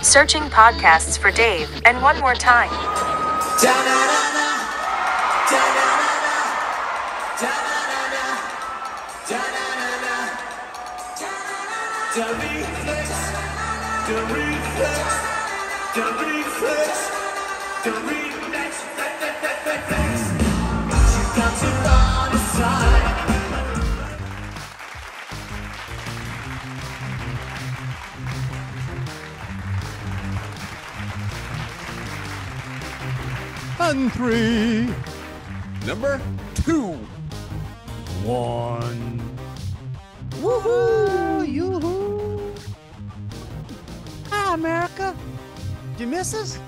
Searching podcasts for Dave, and one more time. And 3, Number 2. 1. Woohoo! Yoo-hoo! Hi, America. Did you miss us?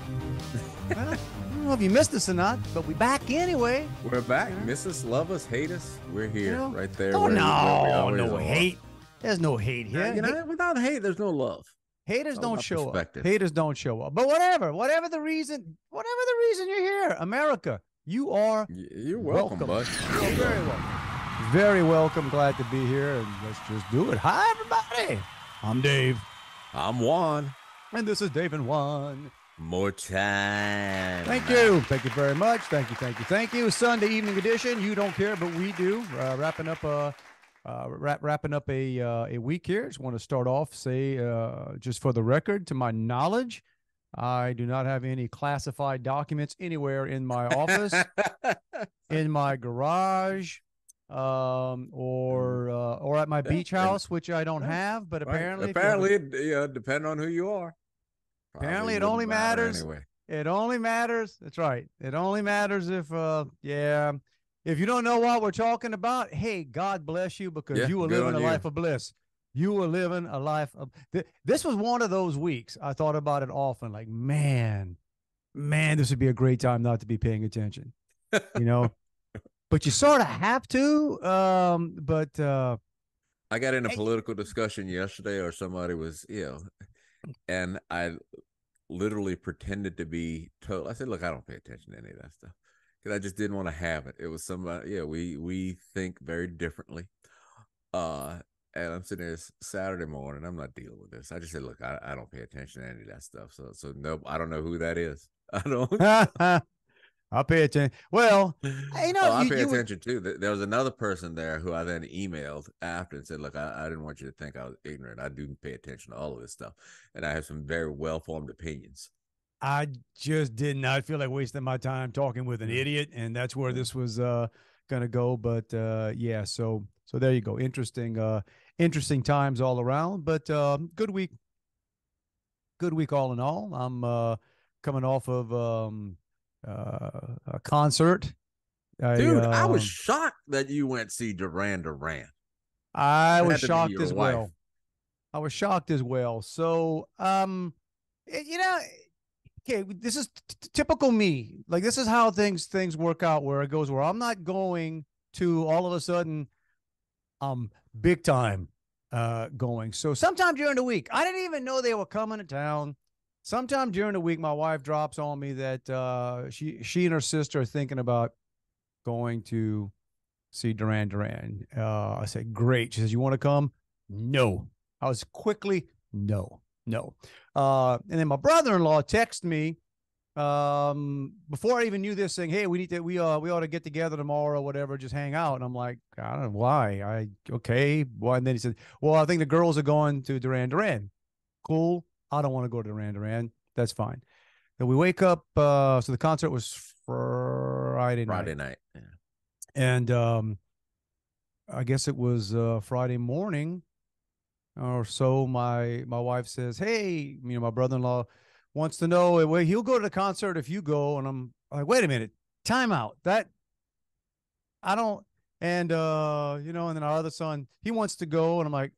Well, I don't know if you missed us or not, but we back anyway. We're back. Miss us, love us, hate us. We're here, right there. Oh, where we no are. hate. There's no hate here. Without hate, there's no love. Haters don't show up. Haters don't show up. But whatever the reason you're here, America, You're welcome, bud. You're very welcome. Very welcome. Glad to be here, and let's just do it. Hi, everybody. I'm Dave. I'm Juan. And this is Dave and Juan. More time. Thank you. Thank you very much. Thank you. Sunday evening edition. You don't care, but we do. Wrapping up a week here. Just want to start off, just for the record, to my knowledge, I do not have any classified documents anywhere in my office, in my garage, or at my beach house, which I don't have. But apparently, depending on who you are. Apparently, it only matters. Anyway. It only matters. That's right. It only matters if you don't know what we're talking about, hey, God bless you, because you were living a life of bliss. You were living a life of this was one of those weeks. I thought about it often, like, man, this would be a great time not to be paying attention, but you sort of have to. I got in a political discussion yesterday, or somebody was, and I literally pretended to be told. I said, look, I don't pay attention to any of that stuff, because I just didn't want to have it. It was somebody, we think very differently. And I'm sitting there Saturday morning, I'm not dealing with this. I just said, look, I don't pay attention to any of that stuff. So no, I don't know who that is. I don't. I'll pay attention. Well, I pay attention too. There was another person there who I then emailed after and said, look, I didn't want you to think I was ignorant. I do pay attention to all of this stuff. And I have some very well-formed opinions. I just did not feel like wasting my time talking with an idiot, and that's where this was going to go. But so there you go. Interesting times all around, but good week all in all. I'm coming off of a concert. Dude, I was shocked that you went see Duran Duran. I was shocked as well. So, okay, this is typical me. Like, this is how things work out, where it goes, where I'm not going to all of a sudden big time going. So sometime during the week, I didn't even know they were coming to town. Sometime during the week, my wife drops on me that she and her sister are thinking about going to see Duran Duran. I said, great. She says, you want to come? No. I was quickly, no. And then my brother-in-law texted me before I even knew this, saying, hey, we ought to get together tomorrow or whatever, just hang out. And I'm like, I don't know why. Okay. Well, and then he said, well, I think the girls are going to Duran Duran. Cool. I don't want to go to Duran Duran. That's fine. Then we wake up. So the concert was Friday night. Yeah. And I guess it was Friday morning or so. My wife says, hey, my brother-in-law wants to know, well, he'll go to the concert if you go. And I'm like, wait a minute, time out. That I don't. And, and then our other son, he wants to go. And I'm like,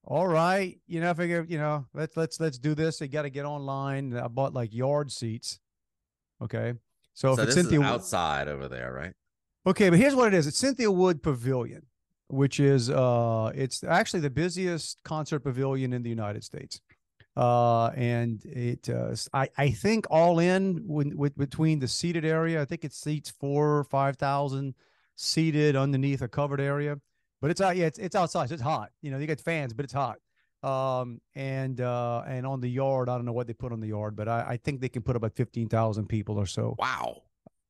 all right. I figure, let's do this. You got to get online. I bought like yard seats. Okay. So if it's Cynthia outside over there, right? Okay. But here's what it is. It's Cynthia Wood Pavilion, which is, it's actually the busiest concert pavilion in the United States. And it, I think all in with between the seated area, I think it seats 4,000 or 5,000 seated underneath a covered area, but it's out. Yeah, it's outside. So it's hot. You get fans, but it's hot. And on the yard, I don't know what they put on the yard, but I think they can put about 15,000 people or so Wow.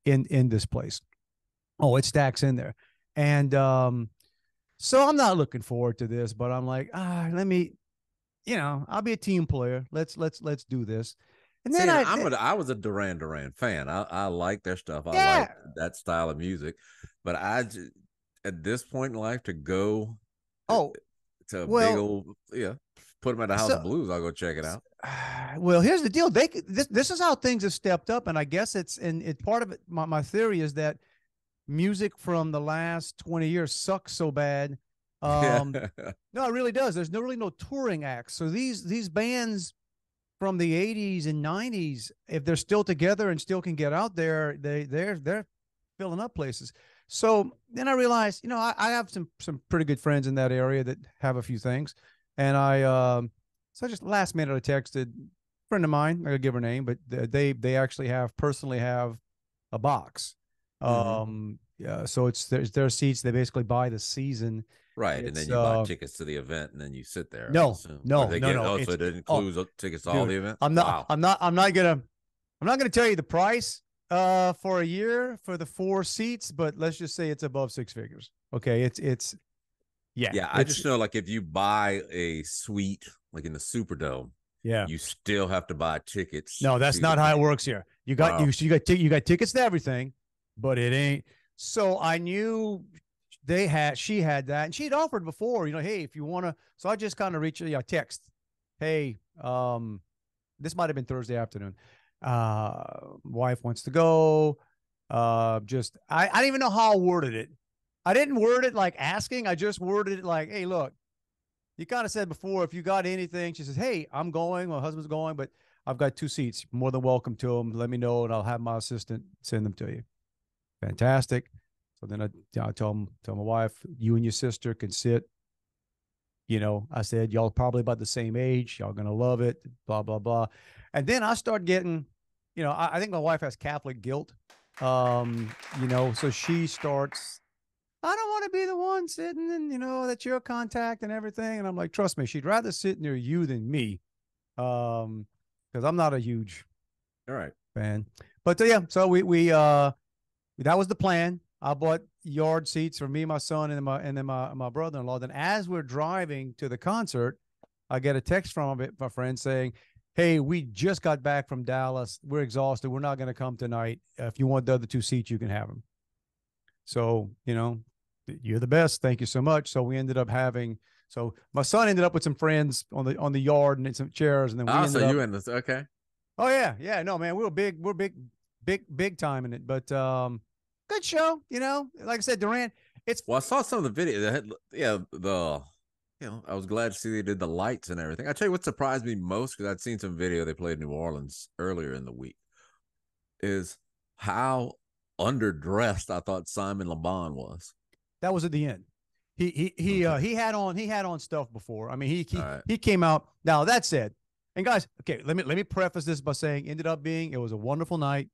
in this place. Oh, it stacks in there. And so I'm not looking forward to this, but I'm like, let me, I'll be a team player. Let's do this. And See, then and I was a Duran Duran fan. I like their stuff. I like yeah. that style of music, but at this point in life to go Oh, to a big well, old put them at the House so of Blues. I'll go check it out. well, here's the deal. This is how things have stepped up, and I guess it's part of it. My theory is that music from the last 20 years sucks so bad. No, it really does. There's really no touring acts. So these bands from the 80s and 90s, if they're still together and still can get out there, they're filling up places. So then I realized, I have some pretty good friends in that area that have a few things, and so just last minute I texted a friend of mine. I gotta give her name, but they actually personally have a box. Yeah, so it's their seats. They basically buy the season. Right, and then you buy tickets to the event, and then you sit there. No, assume. no, they no, get, no. Oh, so it includes tickets to all the events. Wow. I'm not gonna tell you the price for a year for the 4 seats, but let's just say it's above 6 figures. Okay, it's yeah. I just know, like, if you buy a suite like in the Superdome, yeah, you still have to buy tickets. No, that's not how it works here. You got you got tickets to everything, but it ain't. So I knew she had that, and she'd offered before, hey, if you want to. So I just kind of reached, text, hey, this might have been Thursday afternoon. Wife wants to go. I didn't even know how I worded it. I didn't word it like asking. I just worded it like, hey, look, you kind of said before, if you got anything. She says, hey, I'm going. My husband's going, but I've got 2 seats. More than welcome to them. Let me know, and I'll have my assistant send them to you. Fantastic. So then I tell my wife, you and your sister can sit. I said, y'all probably about the same age. Y'all going to love it, blah, blah, blah. And then I start getting, I think my wife has Catholic guilt. So she starts, I don't want to be the one sitting and, that's your contact and everything. And I'm like, trust me, she'd rather sit near you than me. Because I'm not a huge fan. But yeah, so we that was the plan. I bought yard seats for me, my son, and then my brother-in-law. Then as we're driving to the concert, I get a text from my friend saying, hey, we just got back from Dallas. We're exhausted. We're not going to come tonight. If you want the other 2 seats, you can have them. So, you're the best. Thank you so much. So we ended up so my son ended up with some friends on the yard and some chairs. And then we ended up. Okay. Oh yeah. Yeah. No, man, we're big time in it, but, good show, like I said, Duran. I saw some of the video. I was glad to see they did the lights and everything. I tell you what surprised me most, because I'd seen some video they played in New Orleans earlier in the week, is how underdressed I thought Simon Le Bon was. That was at the end. He had on stuff before. I mean, he came out. Now that said, and guys, okay, let me preface this by saying, it was a wonderful night.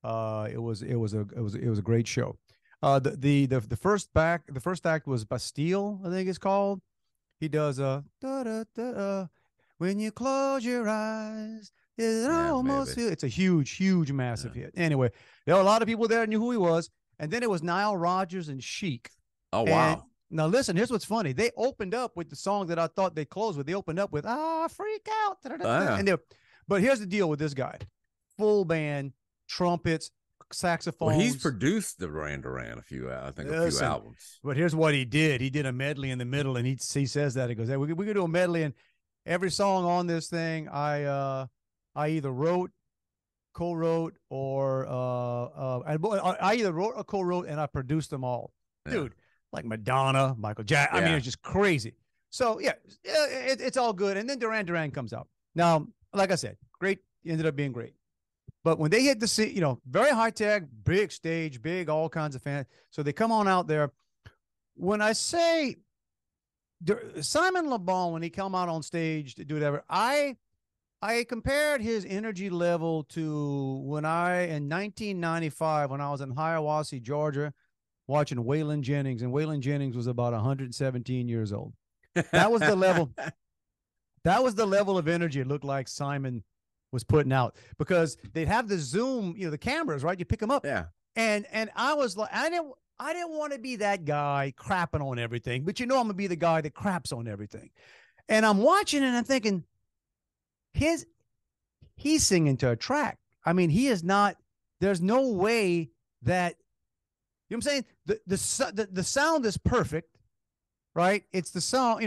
It was a great show. The first act was Bastille, I think it's called. He does when you close your eyes, it's a huge, massive hit. Anyway, there were a lot of people there who knew who he was, and then it was Nile Rodgers and Chic. Oh wow! And now listen, here's what's funny. They opened up with the song that I thought they closed with. They opened up with Freak Out. But here's the deal with this guy: full band, trumpets, saxophones. Well, he's produced the Duran Duran a few albums. But here's what he did. He did a medley in the middle, and he says that. He goes, hey, we could do a medley, and every song on this thing I either wrote, co-wrote, or I either wrote or co-wrote, and I produced them all. Yeah. Dude, like Madonna, Michael Jackson. I mean, it's just crazy. So yeah, it's all good. And then Duran Duran comes out. Now, like I said, great. Ended up being great. But when they hit the very high tech, big stage, big all kinds of fans. So they come on out there. When I say Simon Le Bon, when he come out on stage to do whatever, I compared his energy level to in 1995, when I was in Hiawassee, Georgia, watching Waylon Jennings, and Waylon Jennings was about 117 years old. That was the level. That was the level of energy it looked like Simon was putting out, because they'd have the zoom, the cameras, right? You pick them up. Yeah. And I was like, I didn't want to be that guy crapping on everything, but I'm gonna be the guy that craps on everything. And I'm watching and I'm thinking, he's singing to a track. I mean, he is not. There's no way that, you know what I'm saying. The sound is perfect, right? It's the sound,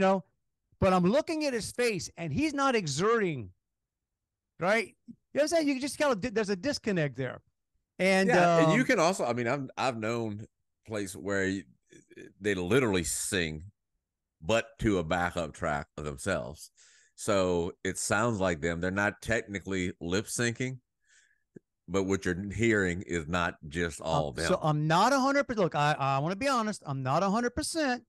but I'm looking at his face and he's not exerting, right? You know what I'm saying? You just there's a disconnect there. And and you can also, I mean, I've known places where they literally sing, but to a backup track of themselves. So it sounds like them. They're not technically lip syncing, but what you're hearing is not just all them. So I'm not 100%. Look, I want to be honest. I'm not 100%,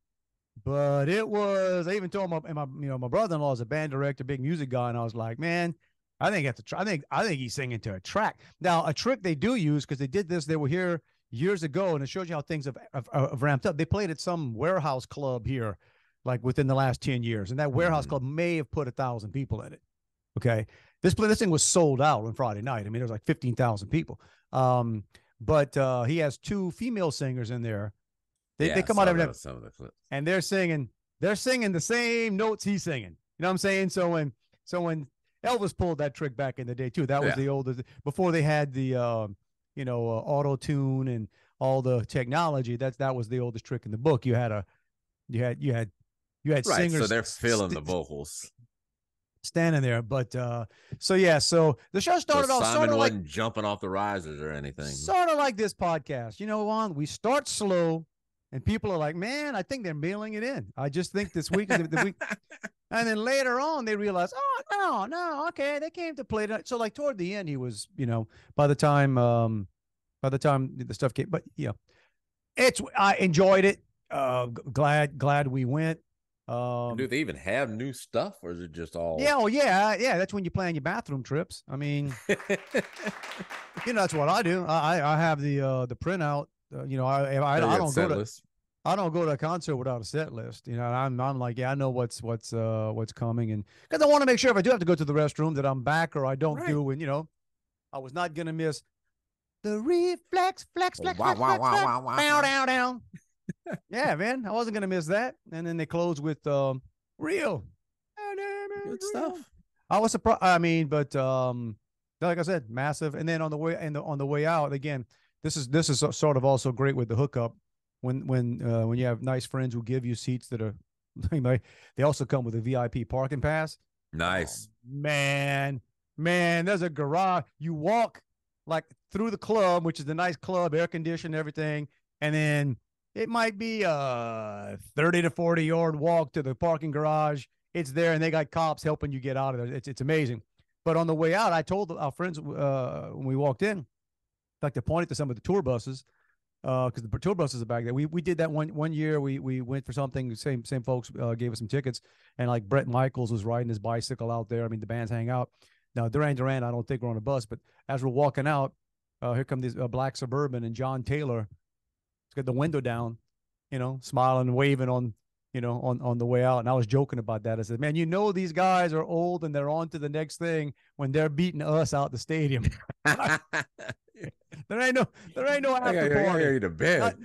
but it was. I even told my brother-in-law is a band director, big music guy, and I was like, man, I think I think he's singing to a track. Now, a trick they do use, because they did this. They were here years ago, and it shows you how things have ramped up. They played at some warehouse club here, like within the last 10 years, and that warehouse club may have put 1,000 people in it. Okay, this thing was sold out on Friday night. I mean, there was like 15,000 people. But he has 2 female singers in there. They come out every night, some of the clips, and they're singing the same notes he's singing. You know what I'm saying? So when Elvis pulled that trick back in the day too, that was the oldest, before they had the auto tune and all the technology. That was the oldest trick in the book. You had right, singers. So they're filling the vocals, standing there. But so the show started off. Simon wasn't jumping off the risers or anything. Sort of like this podcast. Juan, we start slow, and people are like, man, I think they're mailing it in. I just think this week is the week. And then later on, they realize, oh, no, okay, they came to play tonight. So like toward the end, he was, by the time the stuff came, but I enjoyed it. Glad we went. Do they even have new stuff, or is it just all? Yeah. That's when you plan your bathroom trips. I mean, that's what I do. I have the printout. I don't go to a concert without a set list. I'm like, I know what's coming, and because I want to make sure if I do have to go to the restroom that I'm back, or I don't do. And I was not gonna miss the reflex, flex, down. Yeah, man, I wasn't gonna miss that. And then they closed with real good stuff. I was surprised. I mean, but like I said, massive. And then on the way out, again, this is sort of also great with the hookup when you have nice friends who give you seats that are they also come with a VIP parking pass. Nice. Man, there's a garage. You walk like through the club, which is the nice club, air conditioned, everything, and then it might be a 30 to 40 yard walk to the parking garage. It's there, and they got cops helping you get out of there. It's amazing. But on the way out, I told our friends when we walked in, in fact, I pointed to some of the tour buses because the tour buses are back there. We did that one year. We went for something. Same folks gave us some tickets, and like Bret Michaels was riding his bicycle out there. I mean, the bands hang out. Now Duran Duran, I don't think we're on a bus, but as we're walking out, here come this black Suburban, and John Taylor. He's got the window down, smiling and waving on the way out. And I was joking about that. I said, man, these guys are old and they're on to the next thing when they're beating us out the stadium. There ain't no after party. To bed.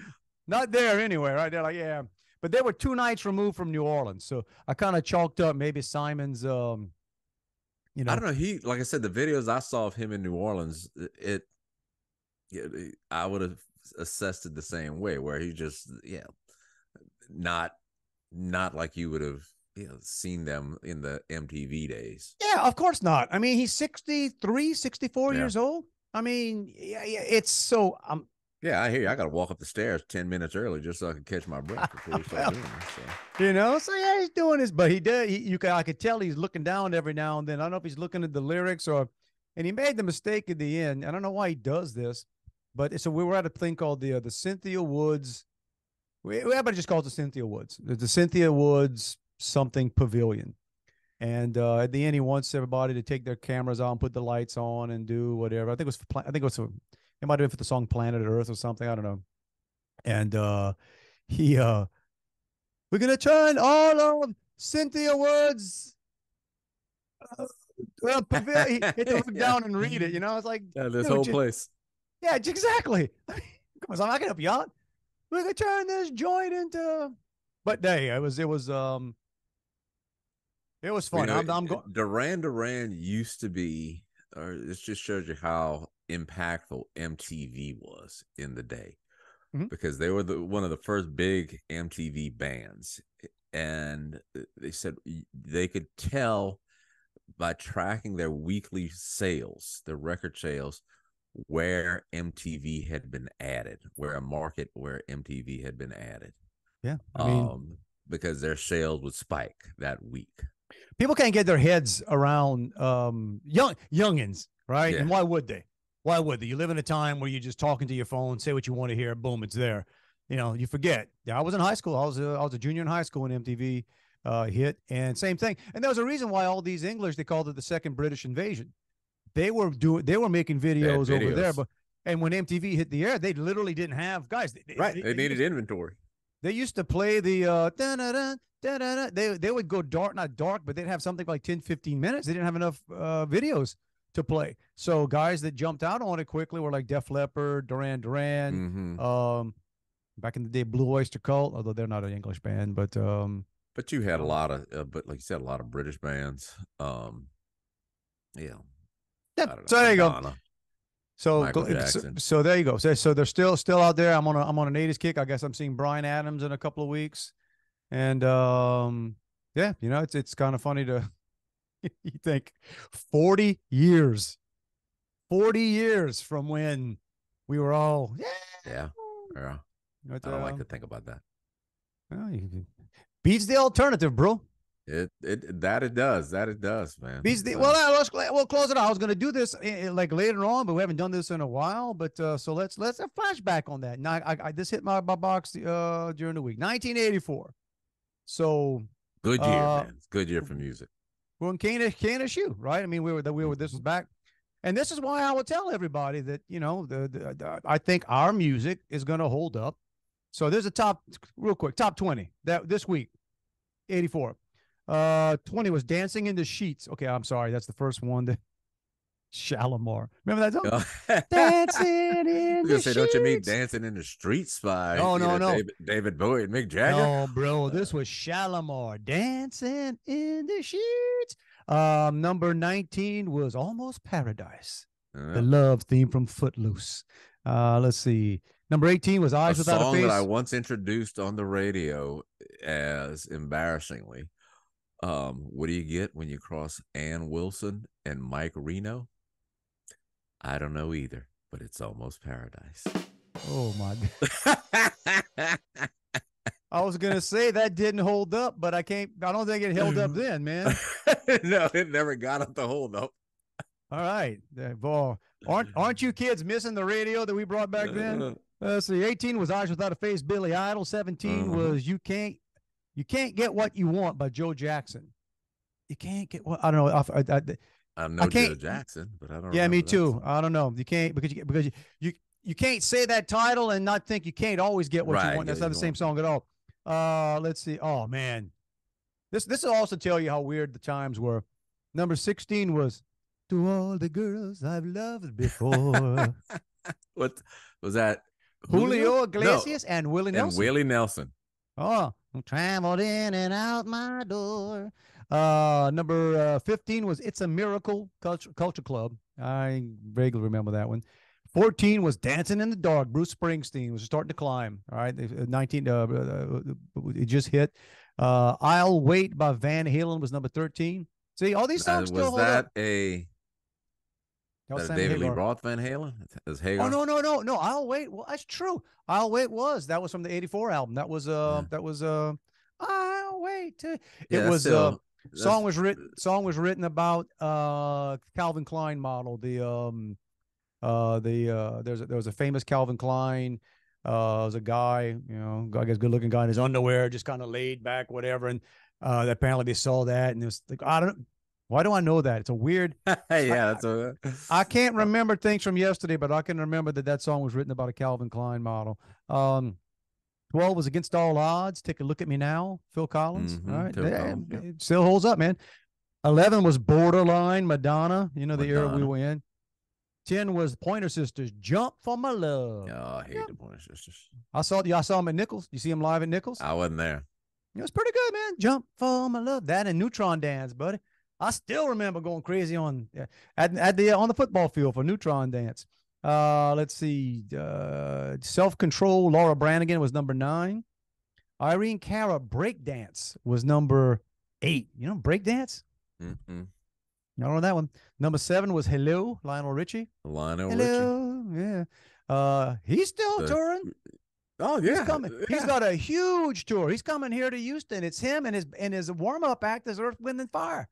Not there anyway, right? They're like, yeah. But they were 2 nights removed from New Orleans. So I kind of chalked up maybe Simon's, I don't know. He, like I said, the videos I saw of him in New Orleans, I would have assessed it the same way, where he just not like you would have seen them in the MTV days. Yeah, of course not. I mean, he's 64 years old. I mean, it's so I hear you. I got to walk up the stairs 10 minutes early just so I can catch my breath before we start doing this. So he's doing this, but he did. I could tell he's looking down every now and then. I don't know if he's looking at the lyrics and he made the mistake at the end. I don't know why he does this. But so we were at a thing called the Cynthia Woods. Everybody just calls it Cynthia Woods. The Cynthia Woods something pavilion. And at the end, he wants everybody to take their cameras on, put the lights on, and do whatever. I think it might have been for the song Planet Earth or something. I don't know. And we're gonna turn all of Cynthia Woods Well, pavilion, you had to look down and read it. You know, it's like, Yeah, this dude, whole place. yeah, exactly. I mean, come on, I can help you out. We could turn this joint into. But hey, it was You fun. know, I'm going. Duran Duran used to be, or this just shows you how impactful MTV was in the day, because they were one of the first big MTV bands, and they said they could tell by tracking their weekly sales, their record sales, where MTV had been added, where a market where MTV had been added. Yeah, I mean, because their sales would spike that week. people can't get their heads around youngins, right? Yeah. And why would they? Why would they? You live in a time where you're just talking to your phone, say what you want to hear, boom, it's there. You know, you forget. Yeah, I was in high school. I was a junior in high school when MTV hit, and same thing. And there was a reason why all these English, they called it the second British invasion. They were making videos over there, and when MTV hit the air, they literally didn't have guys. They needed inventory. They used to play the they would go dark, not dark, but they'd have something like 10, 15 minutes. They didn't have enough videos to play. So guys that jumped out on it quickly were like Def Leppard, Duran Duran, back in the day, Blue Oyster Cult, although they're not an English band, but you had a lot of, but like you said, a lot of British bands. Yeah. So there you go. So Jackson. So there you go. So they're still out there. I'm on an 80s kick. I guess I'm seeing Bryan Adams in a couple of weeks, and yeah, you know, it's kind of funny to you think 40 years from when we were all yeah. I don't like to think about that. Well, beats the alternative, bro. It does, man. We'll close it out. I was going to do this like later on, but we haven't done this in a while. But so let's a flashback on that. Now I this hit my box during the week, 1984. So good year, man. It's a good year for music. We're in Canada shoe, right? I mean, we were this was back, and this is why I would tell everybody that, you know, I think our music is going to hold up. So there's a top 20 that this week, 84. 20 was Dancing in the Sheets. Okay, I'm sorry. That's the first one. Shalimar. Remember that song? Dancing in the Sheets. Don't you mean Dancing in the Streets by no. David Bowie and Mick Jagger? No, bro. This was Shalimar. Dancing in the Sheets. Number 19 was Almost Paradise. The love theme from Footloose. Let's see. Number 18 was Eyes Without a Face. A song that I once introduced on the radio as embarrassingly. What do you get when you cross Ann Wilson and Mike Reno? I don't know either, but it's Almost Paradise. Oh my God. I was gonna say that didn't hold up, but I don't think it held up then, man. No, it never got up to hold up. All right. Boy, aren't you kids missing the radio that we brought back then? Let's see. 18 was Eyes Without a Face, Billy Idol. 17 was You Can't Get What You Want by Joe Jackson. You can't get what I don't know. I know Joe Jackson, but I don't. Yeah, me too. I don't know. You can't because you can't say that title and not think you can't always get what you want. That's not the same song at all. Let's see. Oh man, this will also tell you how weird the times were. Number 16 was To All the Girls I've Loved Before. What was that? Julio Iglesias and Willie Nelson. And Willie Nelson. Oh, traveled in and out my door. Number 15 was It's a Miracle, Culture Club. I vaguely remember that one. 14 was Dancing in the Dark. Bruce Springsteen was starting to climb. All right. 19, it just hit. I'll Wait by Van Halen was number 13. See, all these songs still hold up. Was that David Lee Roth Van Halen? Oh, no. I'll Wait. Well, that's true. I'll Wait that was from the 84 album. That was I'll Wait. It was song was written about Calvin Klein model. There was a famous Calvin Klein. Was a guy, you know, I guess good looking guy in his underwear, just kind of laid back, whatever. And apparently they saw that, and it was like, I don't. Why do I know that? It's a weird. Yeah, I can't remember things from yesterday, but I can remember that song was written about a Calvin Klein model. 12 was Against All Odds. Take a Look at Me Now, Phil Collins. All right, it still holds up, man. 11 was Borderline, Madonna. You know, the era we Madonna. were in. 10 was Pointer Sisters, Jump for My Love. Oh, I hate Yep. the Pointer Sisters. I saw them at Nichols. You see them live at Nichols? I wasn't there. It was pretty good, man. Jump for My Love. That and Neutron Dance, buddy. I still remember going crazy on on the football field for Neutron Dance. Let's see. Self Control, Laura Branigan was number 9. Irene Cara, Breakdance was number 8. You know, Breakdance? Mm-mm. I don't know that one. Number 7 was Hello, Lionel Richie. Lionel Richie. Hello, yeah. He's still touring. Oh yeah, He's coming. Yeah. He's got a huge tour. He's coming here to Houston. It's him and his warm-up act is Earth, Wind, and Fire.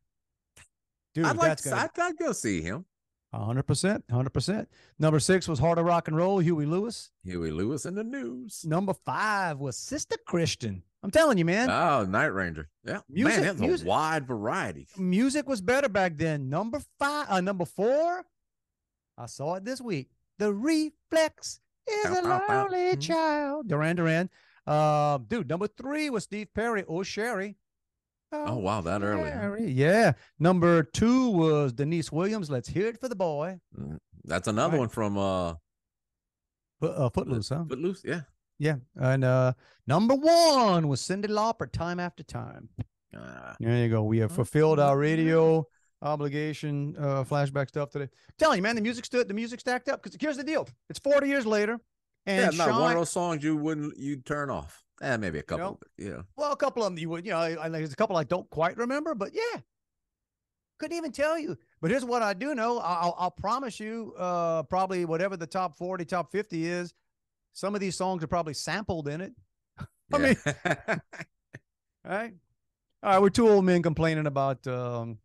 Dude, I'd go see him. 100%, 100%. Number 6 was Heart of Rock and Roll, Huey Lewis. Huey Lewis in the news. Number 5 was Sister Christian. I'm telling you, man. Oh, Night Ranger. Yeah, man, that's a wide variety. Music was better back then. Number 4, I saw it this week. The Reflex is a lonely child. Duran Duran. Dude, number 3 was Steve Perry. Oh, Sherry. Oh, wow, that early. Yeah. Number 2 was Denise Williams. Let's hear it for the boy. That's another one from Footloose, huh? Footloose, yeah. Yeah. And number 1 was Cyndi Lauper, Time After Time. There you go. We have fulfilled our radio obligation, flashback stuff today. I'm telling you, man, the music stacked up. Because here's the deal. It's 40 years later. And not one of those songs you'd turn off. Maybe a couple. Well, a couple of them you would. There's a couple I don't quite remember, but yeah, couldn't even tell you. But here's what I do know. I'll promise you, probably whatever the top 40, top 50 is, some of these songs are probably sampled in it. I mean, all right. We're two old men complaining about the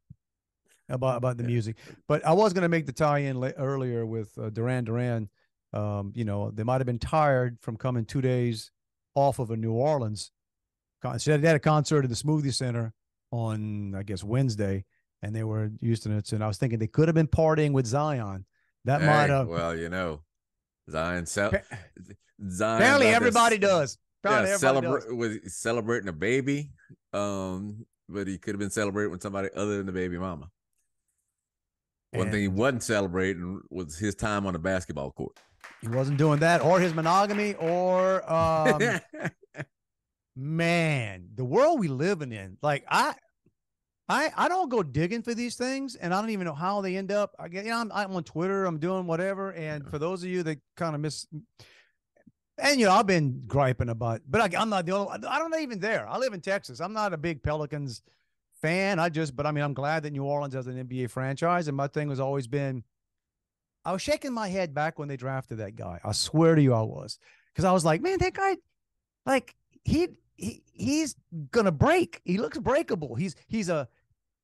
music, but I was going to make the tie-in earlier with Duran Duran. They might have been tired from coming 2 days off of a New Orleans concert. They had a concert at the Smoothie Center on, I guess, Wednesday, and they were Houston. And I was thinking they could have been partying with Zion. That might have. Well, Zion. Apparently, everybody does. Celebrating a baby. But he could have been celebrating with somebody other than the baby mama. One thing he wasn't celebrating was his time on the basketball court. He wasn't doing that, or his monogamy, or man, the world we living in. Like I don't go digging for these things, and I don't even know how they end up. I'm on Twitter, I'm doing whatever, and for those of you that kind of miss, and I've been griping about, but I'm not the only. I'm not even there. I live in Texas. I'm not a big Pelicans fan. I'm glad that New Orleans has an NBA franchise, and my thing has always been. I was shaking my head back when they drafted that guy. I swear to you, I was, because I was like, man, that guy, like he's gonna break. He looks breakable. He's one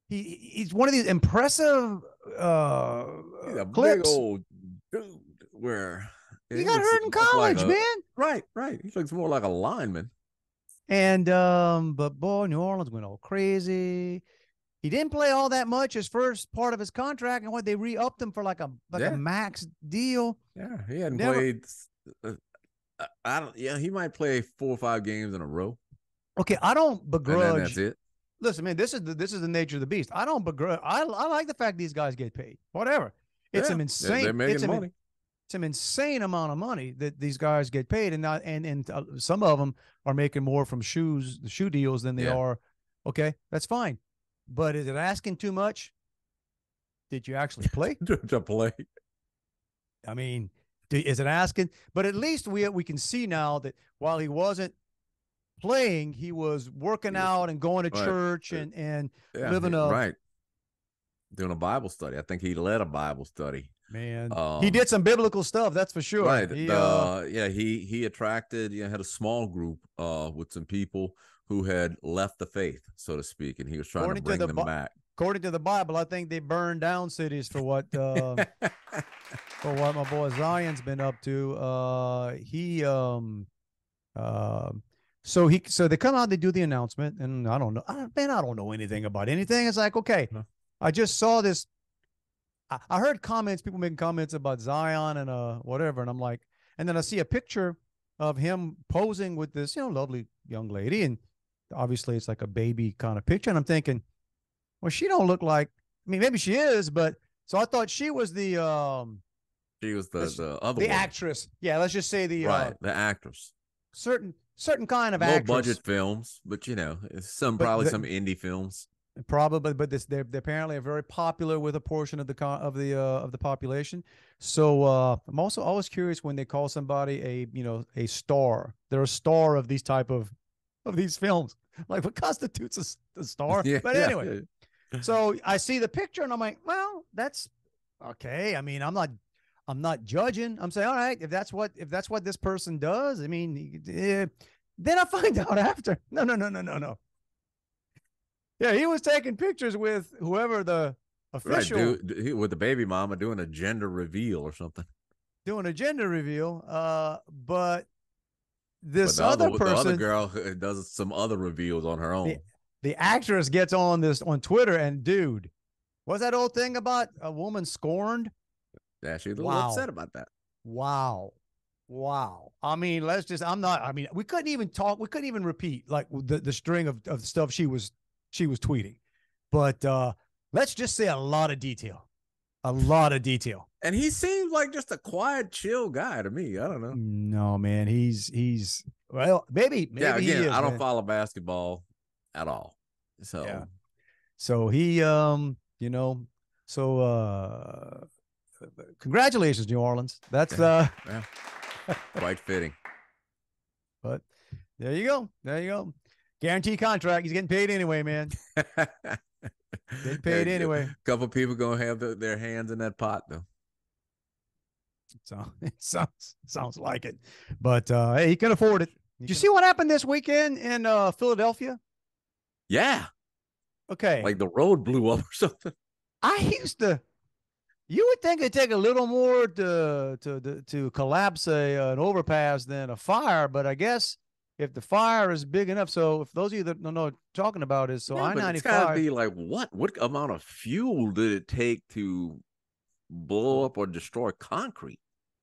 of these impressive he's a clips. big old dude. Where he got hurt in college, man. Right. He looks more like a lineman. And but boy, New Orleans went all crazy. He didn't play all that much his first part of his contract, and they re-upped him for like a max deal. Yeah, he hadn't played. He might play 4 or 5 games in a row. Okay, I don't begrudge. And then that's it. Listen, man, this is the nature of the beast. I don't begrudge. I like the fact these guys get paid. Whatever. It's an insane. They're making money. It's an insane amount of money that these guys get paid, and some of them are making more from shoe deals than they are. Okay, that's fine. But is it asking too much? Did you actually play? To play. I mean, is it asking? But at least we can see now that while he wasn't playing, he was working out and going to church and living doing a Bible study. I think he led a Bible study. Man, he did some biblical stuff. That's for sure. Right. He attracted. Had a small group with some people who had left the faith, so to speak, and he was trying to bring them back. According to the Bible, I think they burned down cities for what for what my boy Zion's been up to. So they come out, they do the announcement, and I don't know. I don't know anything about anything. It's like, okay, I just saw this. I heard people making comments about Zion and whatever, and I'm like, and then I see a picture of him posing with this lovely young lady, and obviously it's like a baby kind of picture, and I'm thinking, Well, she don't look like. I mean, maybe she is, but so I thought she was the She was the other the woman. actress. Yeah, let's just say the Right, the actress. certain kind of Low actress. budget films, but it's But probably some indie films. Probably, but they apparently are very popular with a portion of the population. So I'm also always curious when they call somebody a star. They're a star of these type of these films. Like what constitutes a star? Yeah, But yeah, anyway, yeah. so I see the picture and I'm like, well, that's okay. I mean, I'm not judging. I'm saying, all right, if that's what this person does, I mean, then I find out after. No. Yeah, he was taking pictures with whoever the Right, official with the baby mama doing a gender reveal or something. doing a gender reveal. But But this the other other the other person, girl does some other reveals on her the own. the actress gets on Twitter and dude, what's that old thing about a woman scorned? Yeah, she's a little Wow. upset about that. Wow. I mean, we couldn't even talk. We couldn't even repeat like the string of stuff she was tweeting. But let's just say a lot of detail. And he seems like just a quiet, chill guy to me. I don't know. No, man, he's well, maybe Yeah, he again, is, I don't man. follow basketball at all. So Yeah. So he congratulations, New Orleans. That's yeah, quite fitting. But there you go. Guaranteed contract. He's getting paid anyway, man. Getting paid anyway. A couple people gonna have their hands in that pot though. So it sounds like it. But hey, he can afford it. Did you see what happened this weekend in Philadelphia? Yeah. Okay. Like the road blew up or something. You would think it'd take a little more to collapse an overpass than a fire, but I guess if the fire is big enough, so if those of you that don't know what I'm talking about is so Yeah, but it's gotta be like what amount of fuel did it take to blow up or destroy concrete?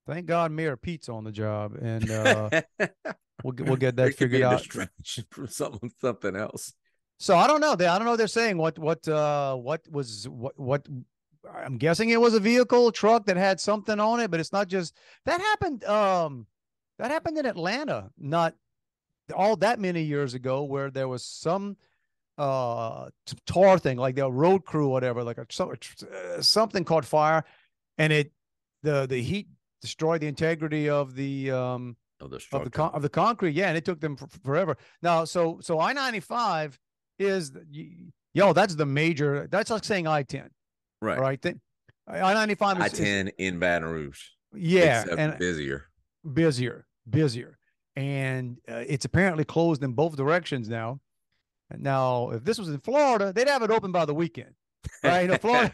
Thank God Mayor Pete's on the job, and we'll get that It could figured be a out. distraction from something else. So I don't know. They're saying what I'm guessing it was a vehicle truck that had something on it, but it's not just that happened. That happened in Atlanta, not all that many years ago, where there was some tar thing, like the road crew, or whatever, like something caught fire, and the heat destroyed the integrity of the concrete. Yeah, and it took them forever. Now, so I-95 is that's the major. That's like saying I-10. Right. All right. I-95 is I-10 in Baton Rouge. Yeah. Except and busier. And it's apparently closed in both directions now. Now, if this was in Florida, they'd have it open by the weekend. Right? Florida.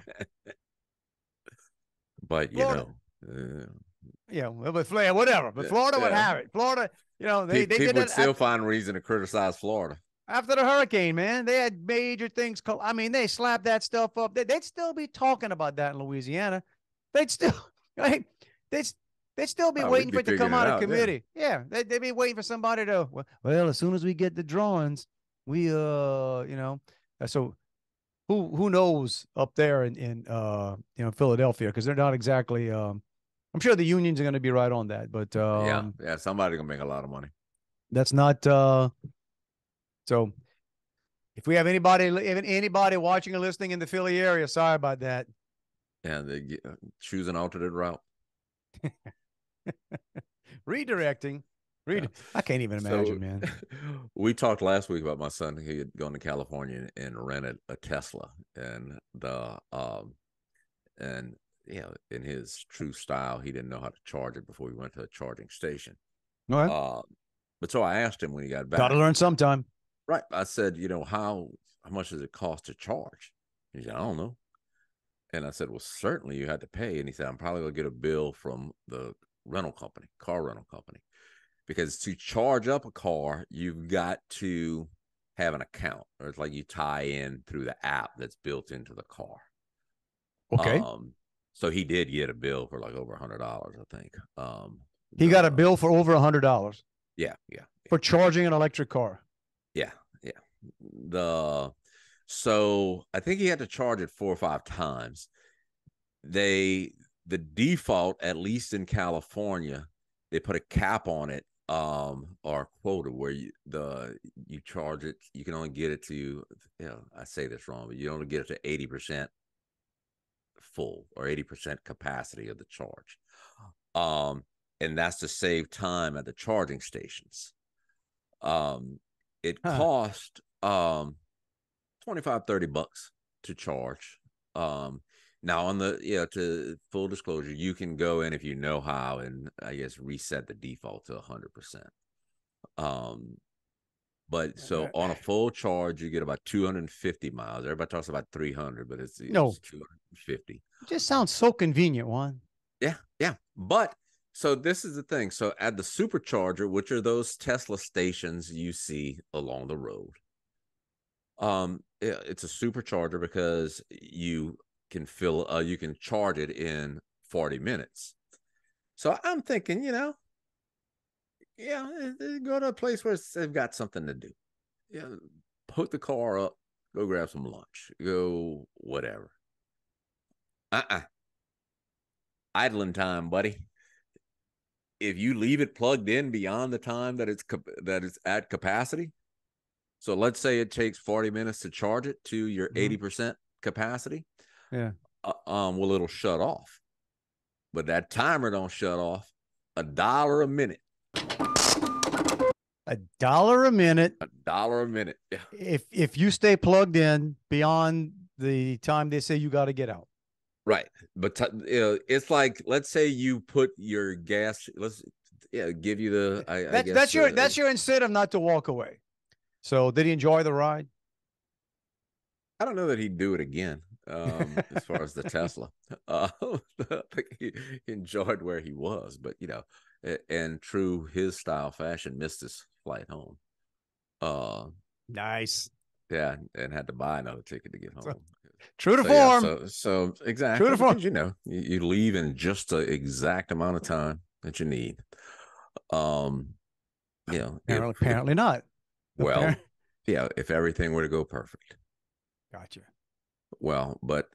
But, Florida, but whatever. But Florida would have it. Florida, they people would still find reason to criticize Florida. After the hurricane, man, they had major things. I mean, they slapped that stuff up. They'd still be talking about that in Louisiana. They'd still, right? They'd still be waiting for it to come out of committee. Yeah, they'd be waiting for somebody to. Well, as soon as we get the drawings, we So, who knows up there in Philadelphia, because they're not exactly. I'm sure the unions are going to be right on that, but yeah, somebody's gonna make a lot of money. That's not. So, if we have anybody watching or listening in the Philly area, sorry about that. Yeah, they choose an alternate route. Redirecting. I can't even imagine, man. We talked last week about my son. He had gone to California and rented a Tesla, and in his true style, he didn't know how to charge it before we went to a charging station. All right. But so I asked him when he got back. Got to learn sometime. Right. I said, how much does it cost to charge? He said, I don't know. And I said, well, certainly you had to pay. And he said, I'm probably going to get a bill from the car rental company. Because to charge up a car, you've got to have an account. Or it's like you tie in through the app that's built into the car. Okay. So he did get a bill for like over $100, I think. He got a bill for over $100. Yeah. For charging an electric car. Yeah. So I think he had to charge it 4 or 5 times. The default, at least in California, they put a cap on it, or a quota where you charge it. You can only get it to, I say this wrong, but you only get it to 80% full or 80% capacity of the charge. And that's to save time at the charging stations. It cost 25-30 bucks to charge. Now on to full disclosure, you can go in if you know how, and I guess reset the default to 100%. But so on a full charge, you get about 250 miles. Everybody talks about 300, but it's 250. It just sounds so convenient, Juan. Yeah. But so this is the thing. So at the supercharger, which are those Tesla stations you see along the road, it's a supercharger because you can charge it in 40 minutes. So I'm thinking, go to a place where they've got something to do. Hook the car up, go grab some lunch, go whatever. Idling time, buddy. If you leave it plugged in beyond the time that it's at capacity, so let's say it takes 40 minutes to charge it to your 80% capacity. Yeah. Well, it'll shut off, but that timer don't shut off. $1 a minute. $1 a minute. $1 a minute. Yeah. If you stay plugged in beyond the time they say you got to get out. Right. But it's like, let's say you put your gas, give you the, I guess that's your incentive not to walk away. So did he enjoy the ride? I don't know that he'd do it again. As far as the Tesla, I think he enjoyed where he was, but in true his style fashion, missed his flight home. Nice. Yeah, and had to buy another ticket to get home. True to form. So exactly. True to form. Because, you leave in just the exact amount of time that you need. Apparently not. Well, if everything were to go perfect. Gotcha. Well, but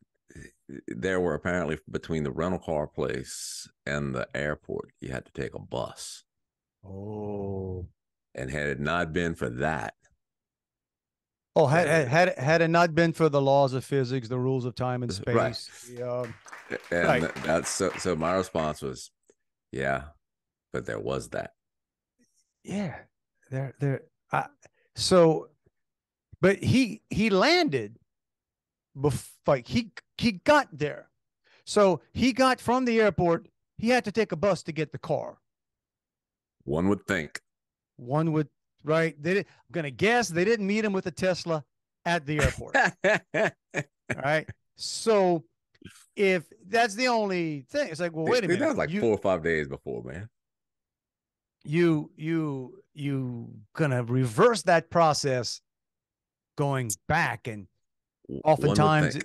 there were apparently, between the rental car place and the airport, you had to take a bus. Oh. And had it not been for that. Oh, had it not been for the laws of physics, the rules of time and space. Right. Right. That's so my response was, yeah, but there was that. Yeah. But he landed before he got there. So he got from the airport, he had to take a bus to get the car. One would think. Right? I'm going to guess they didn't meet him with a Tesla at the airport. All right. So if that's the only thing, it's like, well, wait a minute. That was like 4 or 5 days before, man. You gonna reverse that process going back, and oftentimes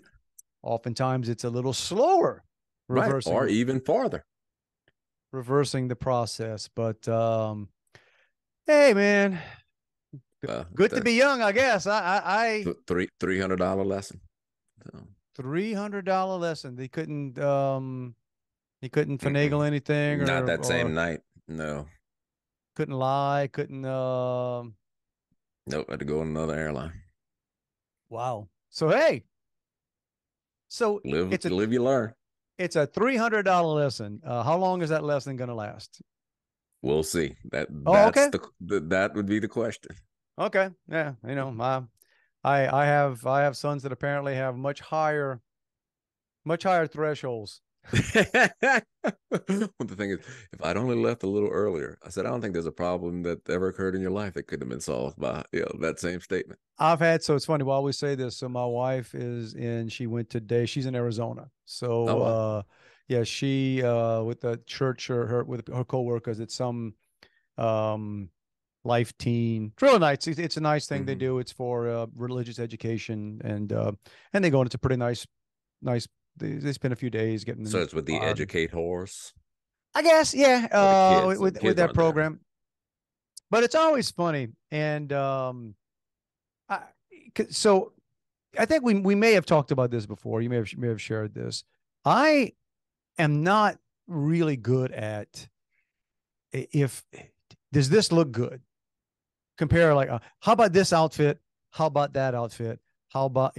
it's a little slower reversing, right, or even farther reversing the process. But hey, man, good to be young, I guess. I $300 lesson. So. $300 lesson. He couldn't finagle anything, not that same night. No. Couldn't lie. Couldn't. Nope. Had to go on another airline. Wow. So hey. So live you learn. It's a $300 lesson. How long is that lesson going to last? We'll see. That would be the question. Okay. Yeah. I have sons that apparently have much higher thresholds. Well, the thing is, if I'd only left a little earlier, I said, I don't think there's a problem that ever occurred in your life that could have been solved by that same statement. So it's funny, we always say this. So my wife she's in Arizona. So she with the church or with her coworkers, it's some life teen. It's really nice. It's a nice thing they do. It's for religious education, and they go, and it's a pretty nice. They spend a few days getting. So it's with the Educate Horse, I guess. Yeah. With that program. There. But it's always funny, and so I think we may have talked about this before. You may have shared this. I am not really good at if does this look good? Compare like how about this outfit? How about that outfit? How about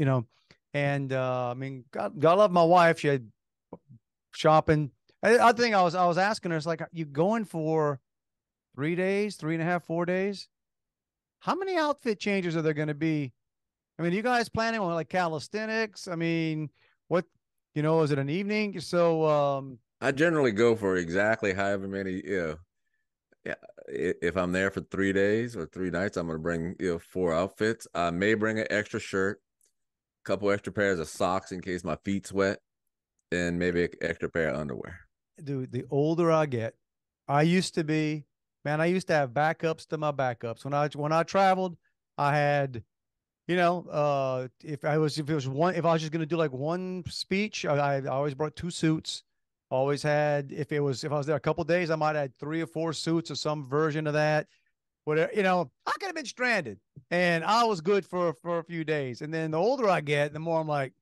And I mean, God love my wife. She had shopping. I think I was asking her, it's like, you going for 3 days, 3.5, 4 days? How many outfit changes are there going to be? I mean, you guys planning on like calisthenics? I mean, what, is it an evening? So, I generally go for exactly however many, yeah. If I'm there for 3 days or 3 nights, I'm going to bring, 4 outfits. I may bring an extra shirt, a couple extra pairs of socks in case my feet sweat, and maybe an extra pair of underwear. dude, the older I get, I used to be, man, I used to have backups to my backups. When I traveled, I had, if I was just gonna do like one speech, I always brought 2 suits. Always had, if I was there a couple of days, I might have had 3 or 4 suits or some version of that. Whatever, I could have been stranded, and I was good for a few days. And then the older I get, the more I'm like,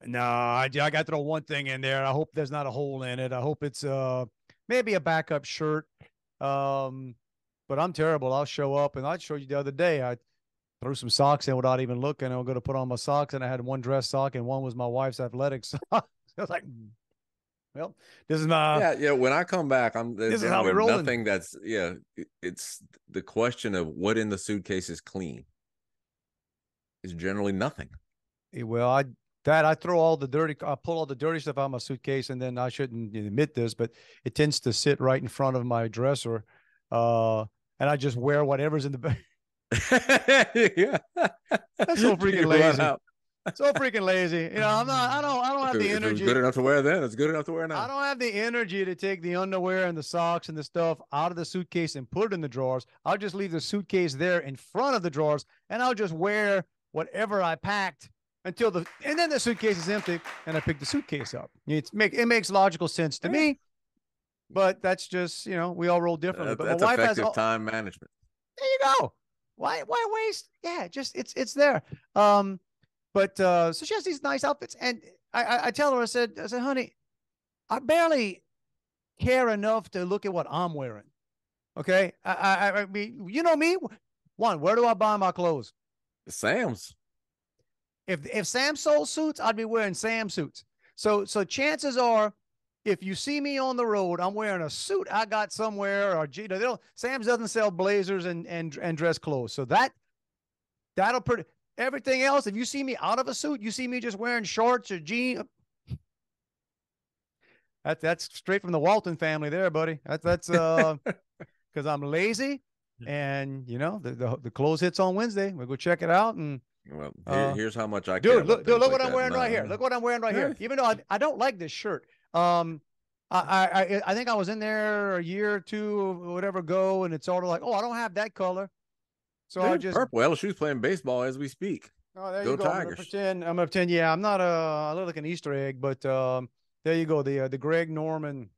no, I got to throw one thing in there. I hope there's not a hole in it. I hope it's maybe a backup shirt. But I'm terrible. I'll show up, and I'd show you the other day. I threw some socks in without even looking. I'm going to put on my socks, and I had one dress sock, and one was my wife's athletic sock. I was like, well, this is my Yeah. When I come back, this is how we generally rolling. nothing that's It's the question of what in the suitcase is clean. It's generally nothing. Well, I throw all the dirty. I pull all the dirty stuff out of my suitcase, and then I shouldn't admit this, but it tends to sit right in front of my dresser, and I just wear whatever's in the bag. Yeah. That's so freaking lazy. So freaking lazy. I'm not. I don't have the If it was energy. good enough to wear then, it's good enough to wear I now. don't have the energy to take the underwear and the socks and the stuff out of the suitcase and put it in the drawers. I'll just leave the suitcase there in front of the drawers, and I'll just wear whatever I packed and then the suitcase is empty, and I pick the suitcase up. It makes logical sense to me, but that's just we all roll differently. But That's my wife has effective time management. There you go. Why waste? Yeah, just it's there. But so she has these nice outfits, and I tell her, I said, honey, I barely care enough to look at what I'm wearing. Okay, I mean, you know me. One, where do I buy my clothes? Sam's. If Sam sold suits, I'd be wearing Sam suits. So chances are, if you see me on the road, I'm wearing a suit I got somewhere, or Sam's doesn't sell blazers and dress clothes. So that'll pretty everything else. If you see me out of a suit, you see me just wearing shorts or jeans. That's straight from the Walton family there, buddy. That's because I'm lazy, and the clothes hits on Wednesday. We'll go check it out, and Well, here's how much I dude, care about look like what I'm wearing right here. Look what I'm wearing right here. Even though I don't like this shirt. I think I was in there a year or two or whatever ago, and it's sort of like, oh, I don't have that color, so I just purple. LSU's playing baseball as we speak. Oh, there Go you go. Tigers. I'm gonna pretend. Yeah, I'm not I look like an Easter egg, but there you go. The Greg Norman.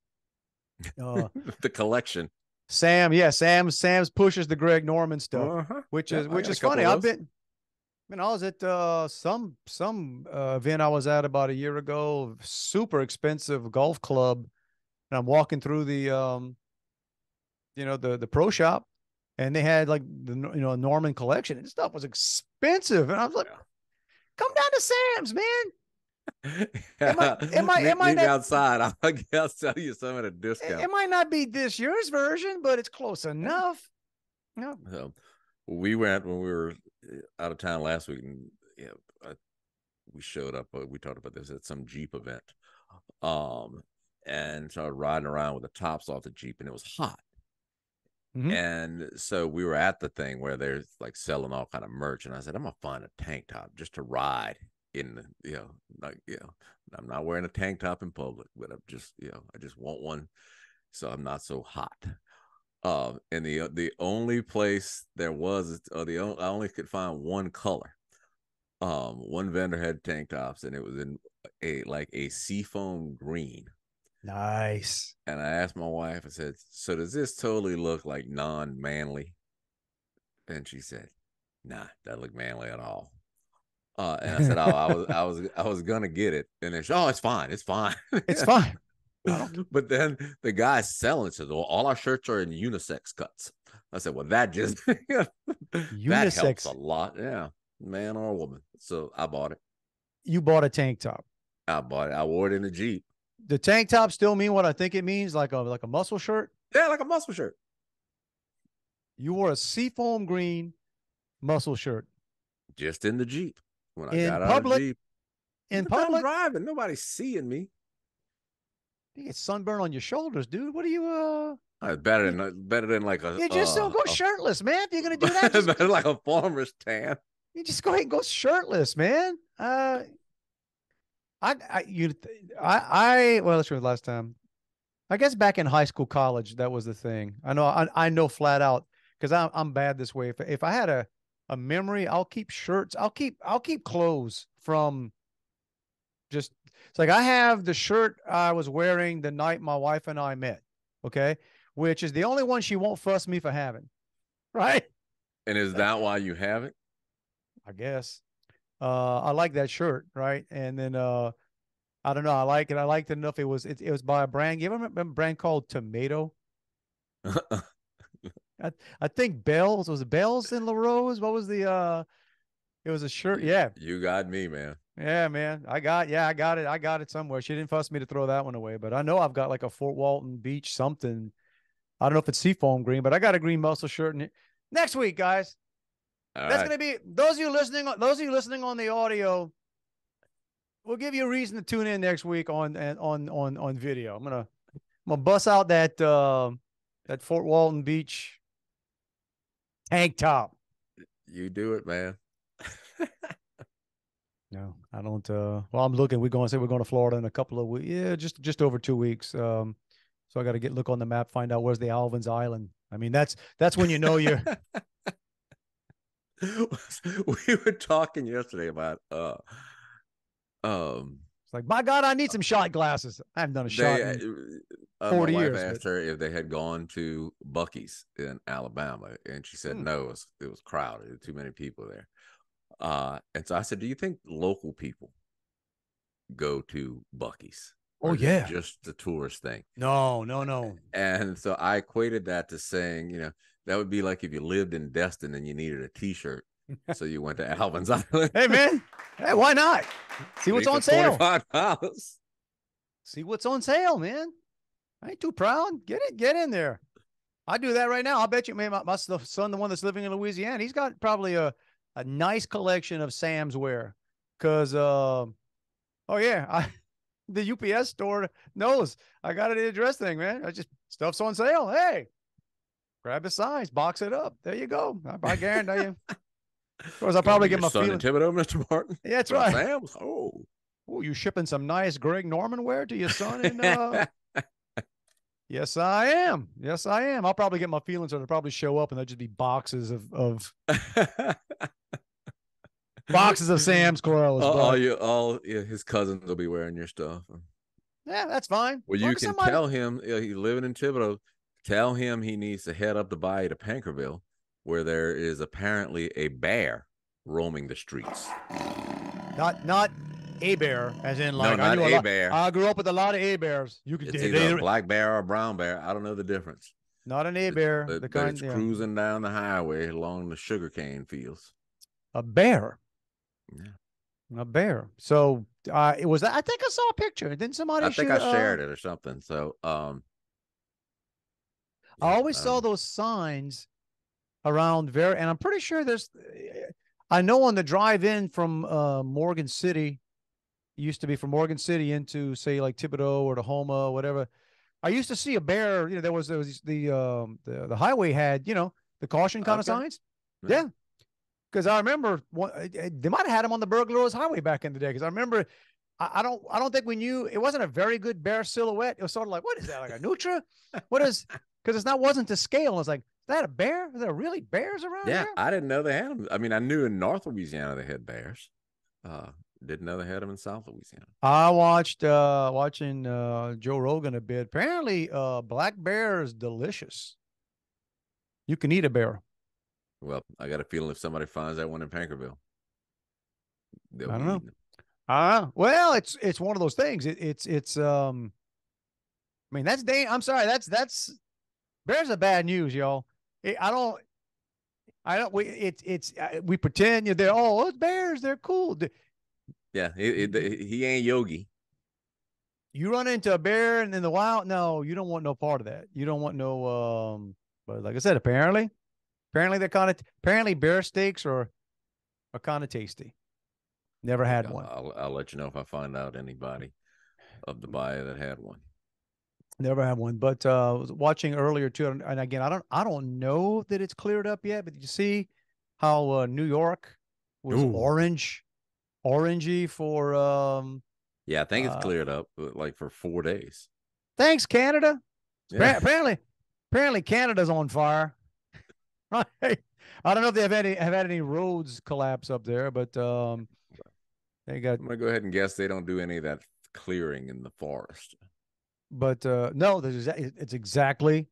The collection. Sam's pushes the Greg Norman stuff, which Yeah, is funny. I was at some event I was at about a year ago, super expensive golf club, and I'm walking through the the pro shop, and they had like the Norman collection, and stuff was expensive, and I was like, come down to Sam's, man. Meet me outside. I'll sell you some at a discount. It might not be this year's version, but it's close enough. No. So we went when we were out of town last week, and we showed up. We talked about this at some Jeep event, and started riding around with the tops off the Jeep, and it was hot. Mm-hmm. And so we were at the thing where they're like selling all kind of merch, and I said, I'm gonna find a tank top just to ride in I'm not wearing a tank top in public, but I'm just I just want one so I'm not so hot. And the only place there was I only could find one color. One vendor had tank tops, and it was in a seafoam green. Nice. And I asked my wife, I said, so does this totally look like non-manly? And she said, nah, doesn't look manly at all. And I said, "Oh, I was gonna get it," and then, "Oh, it's fine, it's fine." It's fine. I don't. But then the guy selling says, "Well, all our shirts are in unisex cuts." I said, "Well, that just that helps a Unisex. lot, yeah, man or woman." So I bought it. You bought a tank top. I bought it. I wore it in the Jeep. The tank top still mean what I think it means, like a muscle shirt. Yeah, like a muscle shirt. You wore a seafoam green muscle shirt Just in the Jeep. When I in got out of the public. Jeep, In but I'm public, driving. Nobody's seeing me. you get sunburn on your shoulders, dude. What are you? It's better than like You just don't go shirtless, man. If you're gonna do that, better like a farmer's tan. you just go ahead and go shirtless, man. Well, that's true. Last time, I guess back in high school, college, that was the thing. I know flat out because I'm bad this way. If I had a memory, I'll keep shirts. I'll keep clothes from just. It's like I have the shirt I was wearing the night my wife and I met. Okay, which is the only one she won't fuss me for having. Right. And is that why you have it? I guess. I like that shirt, right? And then I don't know, I like it. I liked it enough. It was by a brand. You ever remember a brand called Tomato? I think Bell's. Was it Bell's in La Rose? What was the it was a shirt. Yeah. You got me, man. Yeah, man. I got it. I got it somewhere. She didn't fuss me to throw that one away, but I know I've got like a Fort Walton Beach something. I don't know if it's seafoam green, but I got a green muscle shirt. And next week, guys. All That's right. gonna be those of you listening on the audio. We'll give you a reason to tune in next week on video. I'm gonna bust out that Fort Walton Beach tank top. You do it, man. No, I don't. Well, I'm looking. We're going to Florida in a couple of weeks. Yeah, just over 2 weeks. So I got to look on the map, find out where's the Alvin's Island. I mean, that's when you know you're. We were talking yesterday about It's like, my God, I need some shot glasses. I haven't done a shot in 40 my wife years. asked her if they had gone to Buc-ee's in Alabama, and she said no, it was crowded. There were too many people there. And so I said, do you think local people go to Buc-ee's? Oh, yeah. Just the tourist thing. No. And so I equated that to saying, that would be like if you lived in Destin and you needed a t-shirt. So you went to Alvin's Island. Hey, man. Hey, why not? See what's on sale. $25. See what's on sale, man. I ain't too proud. Get in there. I do that right now. I'll bet you, man, my son, the one that's living in Louisiana, he's got probably a nice collection of Sam's wear. Because, the UPS store knows I got it in the address thing, man. I just stuff's on sale. Hey, grab the size, box it up. There you go. I guarantee you. Of course, I'll probably get my son feeling. in Thibodeau, Mr. Martin. Yeah, that's right. Sam's. Oh, you shipping some nice Greg Norman wear to your son? And yes, I am. I'll probably get my feelings, or they'll probably show up, and they'll just be boxes of boxes of Sam's clothes. His cousins will be wearing your stuff. Yeah, that's fine. Well, you can tell him he's living in Thibodeau. Tell him he needs to head up the bayou to Pankerville, where there is apparently a bear roaming the streets. Not a bear, as in like no, not a bear. I grew up with a lot of a bears. It's either a black bear or a brown bear. I don't know the difference. Not an a bear. But it's cruising down the highway along the sugarcane fields. A bear. Yeah. A bear. So it was. I think I saw a picture. Didn't somebody? I think I shared it or something. So I always saw those signs around and I'm pretty sure I know on the drive in from Morgan City, used to be from Morgan City into, say, like Thibodaux or Tahoma or whatever, I used to see a bear. There was the highway had the caution kind of signs. Yeah, because I remember they might have had them on the Burglar Highway back in the day. Because I remember I don't think we knew, it wasn't a very good bear silhouette. It was sort of like, what is that, like a Nutra? What is? Because wasn't to scale. I was like, is that a bear? Is there really bears around here? Yeah, I didn't know they had them. I mean, I knew in North Louisiana they had bears. Didn't know they had them in South Louisiana. I watched watching Joe Rogan a bit. Apparently, black bear is delicious. You can eat a bear. Well, I got a feeling if somebody finds that one in Pankerville. They'll I be don't know. eating them. Well, it's one of those things. I mean, I'm sorry. That's bears are bad news, y'all. I don't. We pretend they're it's bears. They're cool. Yeah, he ain't Yogi. You run into a bear in the wild. No, you don't want no part of that. You don't want no. But like I said, apparently apparently bear steaks are kind of tasty. Never Look, had one. I'll let you know if I find out anybody of the buyer that had one. Never had one. But I was watching earlier too, and again, I don't know that it's cleared up yet. But you see how New York was Ooh. orangey for Yeah, I think it's cleared up like for 4 days. thanks Canada. Yeah. Apparently Canada's on fire. Right. I don't know if they have had any roads collapse up there, but they got. I'm gonna go ahead and guess they don't do any of that clearing in the forest. But no, it's exactly.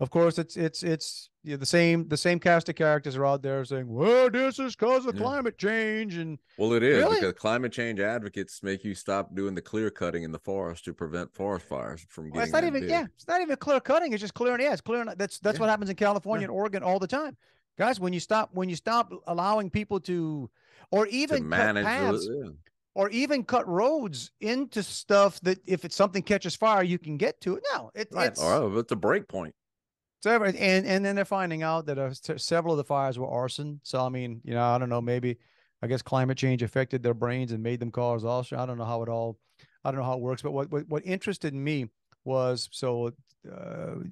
Of course, it's the same cast of characters are out there saying, "Well, this is because of climate change." And well, it is really? because climate change advocates make you stop doing the clear cutting in the forest to prevent forest fires from getting. It's not even. Big. Yeah, it's not even clear cutting. It's just clearing. Yeah, it's clearing. That's what happens in California and Oregon all the time, guys. When you stop allowing people to, or even cut paths. Or even cut roads into stuff that if it's something catches fire, you can get to it. No, it's it's a break point. And then they're finding out that several of the fires were arson. So I mean, I don't know. Maybe I guess climate change affected their brains and made them cause arson. I don't know how it works. But what interested me was New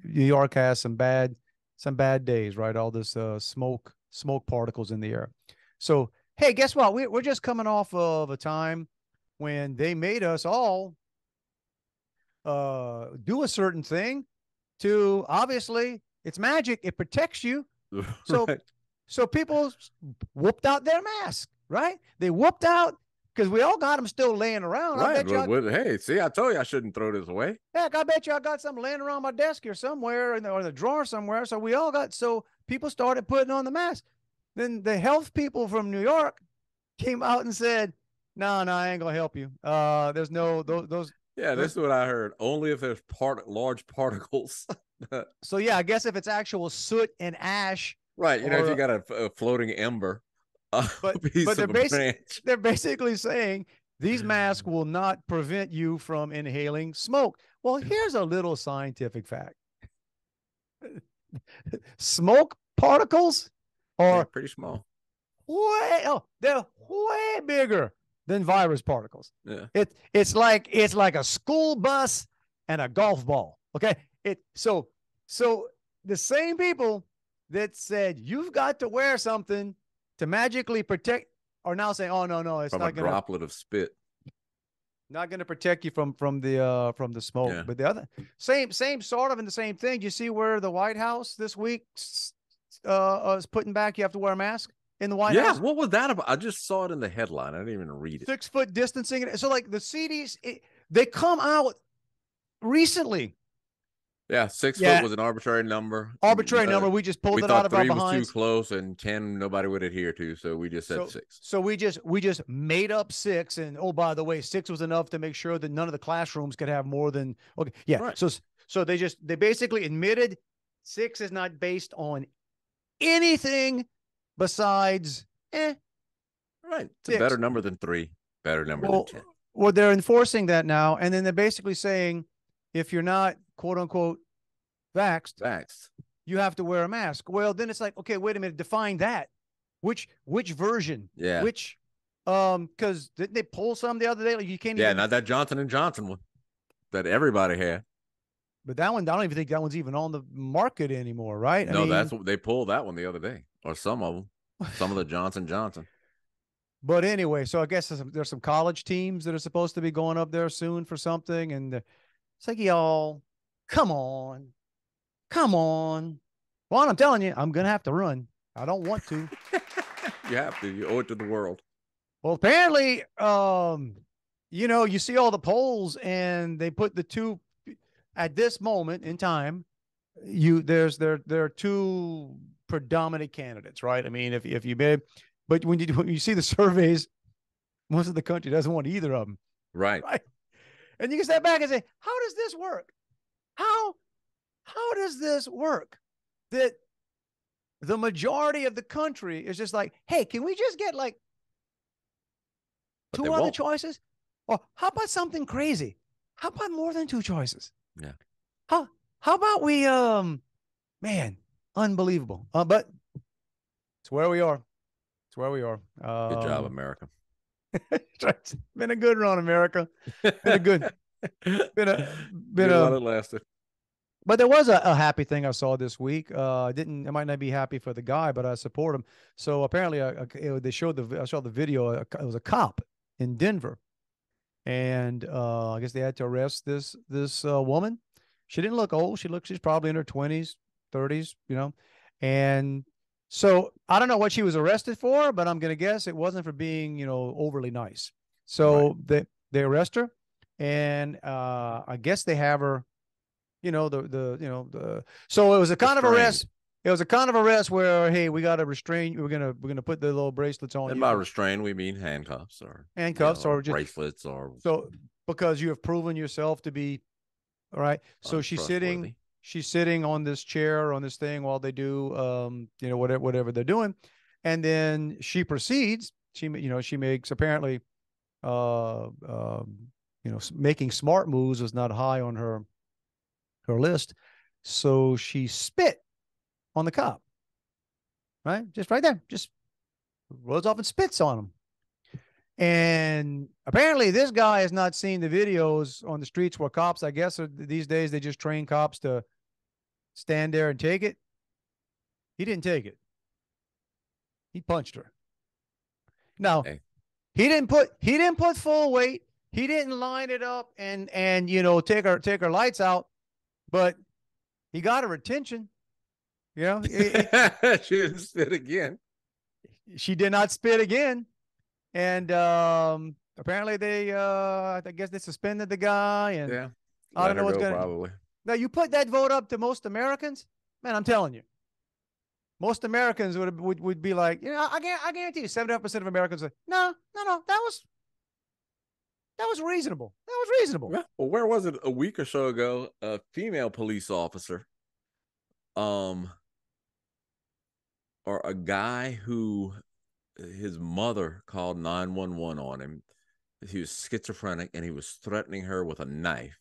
York has some bad days, right? All this smoke particles in the air. So hey, guess what? We're just coming off of a time when they made us all do a certain thing to, obviously, it's magic. It protects you. So, right. So people whooped out their mask, right? They whooped out because we all got them still laying around. Right. Hey, see, I told you I shouldn't throw this away. Heck, I bet you I got something laying around my desk here somewhere or in the drawer somewhere. So people started putting on the mask. Then the health people from New York came out and said, no, I ain't going to help you. There's no, those. Yeah, this is what I heard. Only if there's large particles. So, yeah, I guess if it's actual soot and ash. Right. If you got a floating ember. But they're basically saying these masks will not prevent you from inhaling smoke. Well, here's a little scientific fact. Smoke particles are pretty small. They're way bigger than virus particles. Yeah. It's like a school bus and a golf ball. Okay. So the same people that said you've got to wear something to magically protect are now saying, oh no, it's from not a droplet of spit. Not going to protect you from the smoke. Yeah. But the other same sort of in the same thing. You see where the White House this week is putting back you have to wear a mask in the White House. Yeah, what was that about? I just saw it in the headline. I didn't even read it. 6 foot distancing. So like the CDC, they come out recently. Yeah, 6 foot was an arbitrary number. We just pulled it out of our behinds. 3 was too close, and 10 nobody would adhere to, so we just said 6. So we just made up 6, and oh, by the way, 6 was enough to make sure that none of the classrooms could have more than Right. So they basically admitted 6 is not based on anything besides Right. It's 6. A better number than 3. Better number than 10. Well, they're enforcing that now, and then they're basically saying if you're not quote unquote vaxxed, you have to wear a mask. Well, then it's like, okay, wait a minute, define that. Which version? Yeah. Which because didn't they pull some the other day? Like you can't not that Johnson & Johnson one that everybody had. But that one, I don't even think that one's even on the market anymore, right? No, that's what they pulled that one the other day, or some of them, some of the Johnson & Johnson. But anyway, so I guess there's some college teams that are supposed to be going up there soon for something, and it's like, y'all, come on. Well, I'm telling you, I'm gonna have to run. I don't want to. You have to. You owe it to the world. Well, apparently, you see all the polls, and they put the two at this moment in time. There are two predominant candidates, right? I mean, if you may, but when you see the surveys, most of the country doesn't want either of them. Right. Right. And you can step back and say, how does this work? How does this work? That the majority of the country is just like, hey, can we just get like But two other choices? Or how about something crazy? How about more than two choices? Yeah. How about we man, unbelievable. But it's where we are. It's where we are. Good job, America. It's been a good run, America. Been a good while it lasted. But there was a happy thing I saw this week. I might not be happy for the guy, but I support him. So apparently, they showed I saw the video. It was a cop in Denver, and I guess they had to arrest this woman. She didn't look old. She's probably in her 20s, 30s, and so I don't know what she was arrested for, but I'm going to guess it wasn't for being, overly nice. So Right. they arrest her, and I guess they have her. So it was a kind of arrest. It was a kind of arrest where, hey, we got to restrain. We're gonna put the little bracelets on you. And by restrain, we mean handcuffs or or just bracelets or because you have proven yourself to be all right. So she's sitting on this chair on this thing while they do whatever they're doing, and then she proceeds. She makes apparently making smart moves was not high on her list. So she spit on the cop, right? Just right there, just rolls off and spits on him. And apparently this guy has not seen the videos on the streets where cops, I guess these days, they just train cops to stand there and take it. He didn't take it. He punched her. Now, he didn't put full weight. He didn't line it up and take her lights out. But he got her attention. She didn't spit again. She did not spit again. And apparently I guess they suspended the guy. And I don't know what's going to probably. Now, you put that vote up to most Americans, man, I'm telling you. Most Americans would be like, I guarantee you 75% of Americans are, no, that was reasonable. That was reasonable. Well, where was it a week or so ago? A female police officer, or a guy who his mother called 911 on him. He was schizophrenic and he was threatening her with a knife.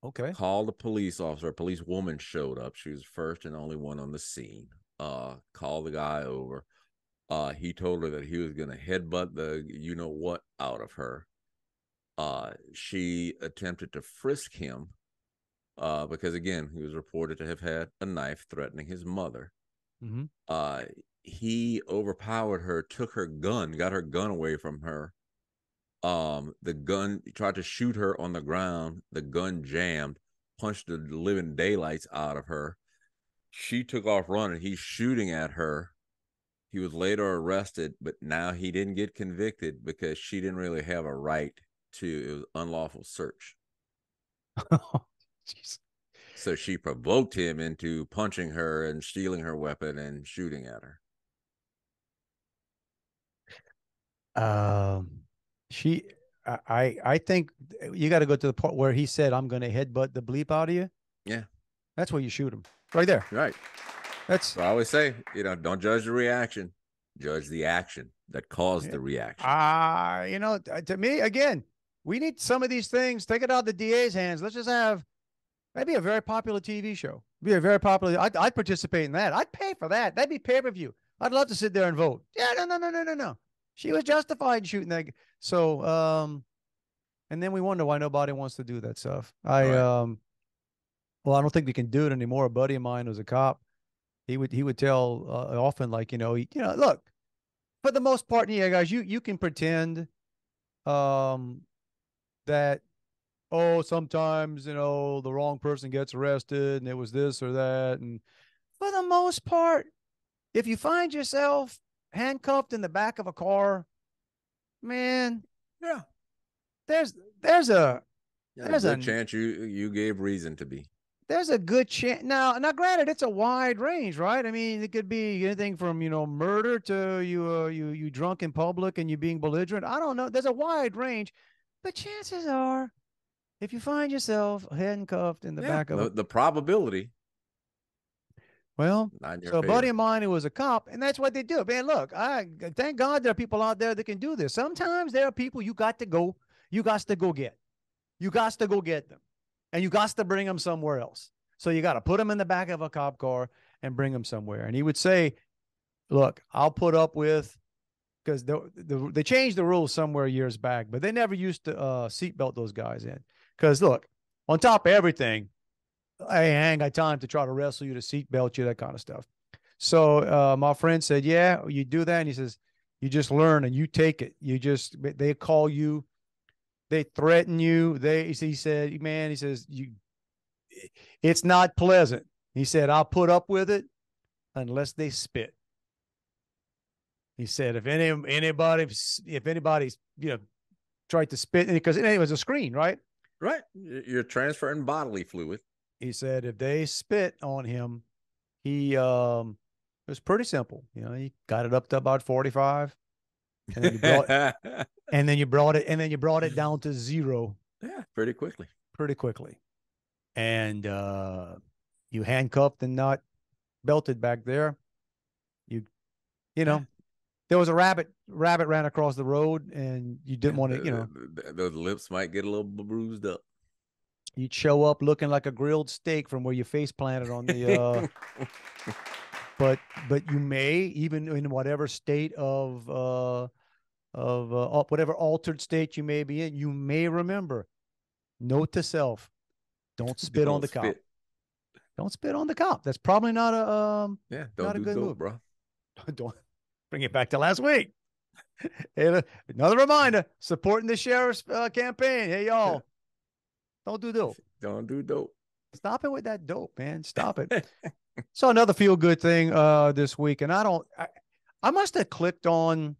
Okay. Called a police officer. A police woman showed up. She was the first and only one on the scene. Called the guy over. He told her that he was going to headbutt the what out of her. She attempted to frisk him because, again, he was reported to have had a knife threatening his mother. Mm-hmm. He overpowered her, took her gun, got her gun away from her. The gun, tried to shoot her on the ground. The gun jammed, punched the living daylights out of her. She took off running. He's shooting at her. He was later arrested, but now he didn't get convicted because she didn't really have a right to unlawful search. Oh, jeez. So she provoked him into punching her and stealing her weapon and shooting at her. I think you got to go to the part where he said, "I'm going to headbutt the bleep out of you." Yeah, that's where you shoot him, right there. Right. That's. I always say, don't judge the reaction, judge the action that caused the reaction. To me, again, we need some of these things. Take it out of the DA's hands. Let's just have maybe a very popular TV show. Be a very popular. I'd participate in that. I'd pay for that. That'd be pay-per-view. I'd love to sit there and vote. Yeah, no. She was justified in shooting that. So, and then we wonder why nobody wants to do that stuff. Well, I don't think we can do it anymore. A buddy of mine was a cop. He would tell often, like, look, for the most part, yeah, guys, you can pretend that, sometimes, the wrong person gets arrested and it was this or that. And for the most part, if you find yourself handcuffed in the back of a car, man, there's a good chance you gave reason to be. there's a good chance. Now, granted, it's a wide range, right? I mean, it could be anything from murder to you drunk in public and you being belligerent. I don't know. There's a wide range, but chances are, if you find yourself handcuffed in the Yeah, back of a the probability well, not in your so a buddy favor. of mine who was a cop, and that's what they do. Man, look, I thank God there are people out there that can do this. Sometimes there are people you got to go get. You got to go get them. And you got to bring them somewhere else. So you got to put them in the back of a cop car and bring them somewhere. And he would say, look, I'll put up with, because they changed the rules somewhere years back, but they never used to seatbelt those guys in. Because look, on top of everything, hey, I ain't got time to try to wrestle you, to seatbelt you, that kind of stuff. So my friend said, yeah, you do that. And he says, you just learn and you take it. They call you, they threaten you. He said, man, he says, it's not pleasant. He said, I'll put up with it unless they spit. He said, if anybody's, tried to spit, because it was a screen, right? Right. You're transferring bodily fluid. He said, if they spit on him, it was pretty simple. He got it up to about 45. And then you brought it down to 0. Yeah, pretty quickly. And you handcuffed and not belted back there. There was a rabbit ran across the road, and you didn't want to, those lips might get a little bruised up. You'd show up looking like a grilled steak from where you face planted on the but you may, even in whatever state of whatever altered state you may be in, you may remember, note to self, don't spit on the cop. Don't spit on the cop. That's probably not not a good move, bro. Don't bring it back to last week. Another reminder, supporting the sheriff's campaign. Hey, y'all, don't do dope. Don't do dope. Stop it with that dope, man. Stop it. So another feel good thing this week, and I must have clicked on,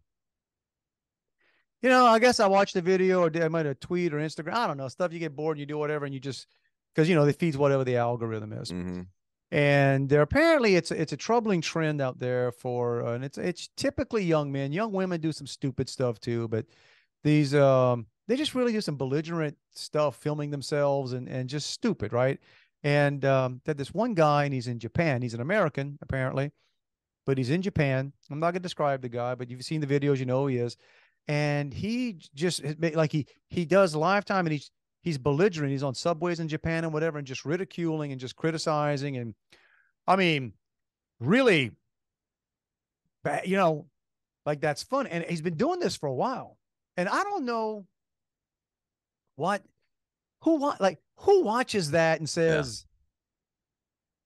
I guess I watched the video, or I might have tweet or Instagram. I don't know, stuff you get bored and you do whatever, and you just, because it feeds whatever the algorithm is. Mm-hmm. And there apparently it's a troubling trend out there and it's typically young men. Young women do some stupid stuff too, but these they just really do some belligerent stuff, filming themselves and just stupid, right? And that this one guy, and he's in Japan. He's an American apparently, but he's in Japan. I'm not gonna describe the guy, but you've seen the videos, who he is. And he just, like, he does Lifetime, and he's belligerent. He's on subways in Japan and whatever, and just ridiculing and just criticizing. And I mean, really bad, like, that's fun. And he's been doing this for a while. And I don't know who watches that and says,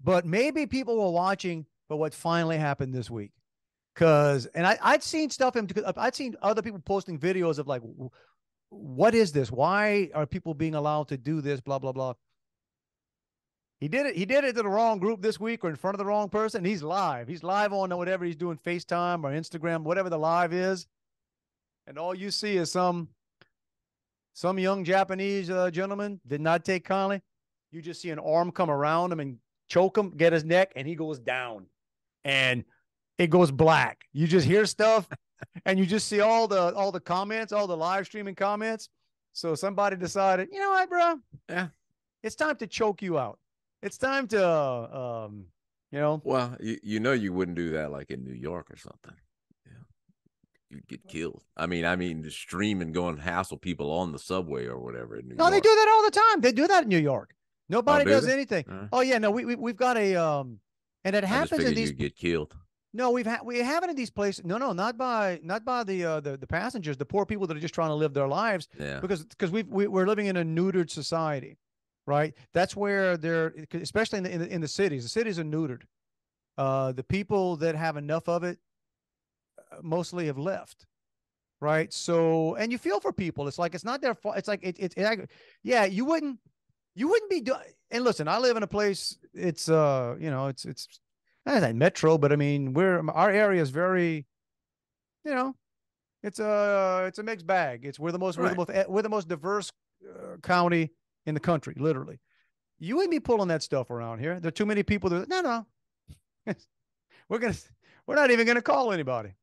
but maybe people were watching, but what finally happened this week. And I'd seen stuff, I'd seen other people posting videos of, like, what is this? Why are people being allowed to do this? Blah, blah, blah. He did it to the wrong group this week, or in front of the wrong person. He's live on whatever he's doing, FaceTime or Instagram, whatever the live is. And all you see is some young Japanese gentleman did not take kindly. You just see an arm come around him and choke him, get his neck, and he goes down. And it goes black. You just hear stuff, and you just see all the comments, all the live streaming comments. So somebody decided, you know what, bro? Yeah, it's time to choke you out. It's time to, Well, you wouldn't do that like in New York or something. Yeah, you'd get killed. I mean, just stream and go and hassle people on the subway or whatever in New York. They do that all the time. They do that in New York. Nobody does anything. Right. Oh yeah, no, we've got a and it happens in these. You get killed. No, we have it in these places. No, not by the passengers, the poor people that are just trying to live their lives. Yeah. Because we're living in a neutered society, right? That's where especially in the cities. The cities are neutered. The people that have enough of it mostly have left, right? So, and you feel for people. It's like, it's not their fault. It's like yeah. You wouldn't be doing. And listen, I live in a place. It's it's not that metro, but I mean, our area is very, it's a mixed bag. We're the most diverse county in the country, literally. You ain't be pulling that stuff around here. There are too many people that no. We're not even gonna call anybody.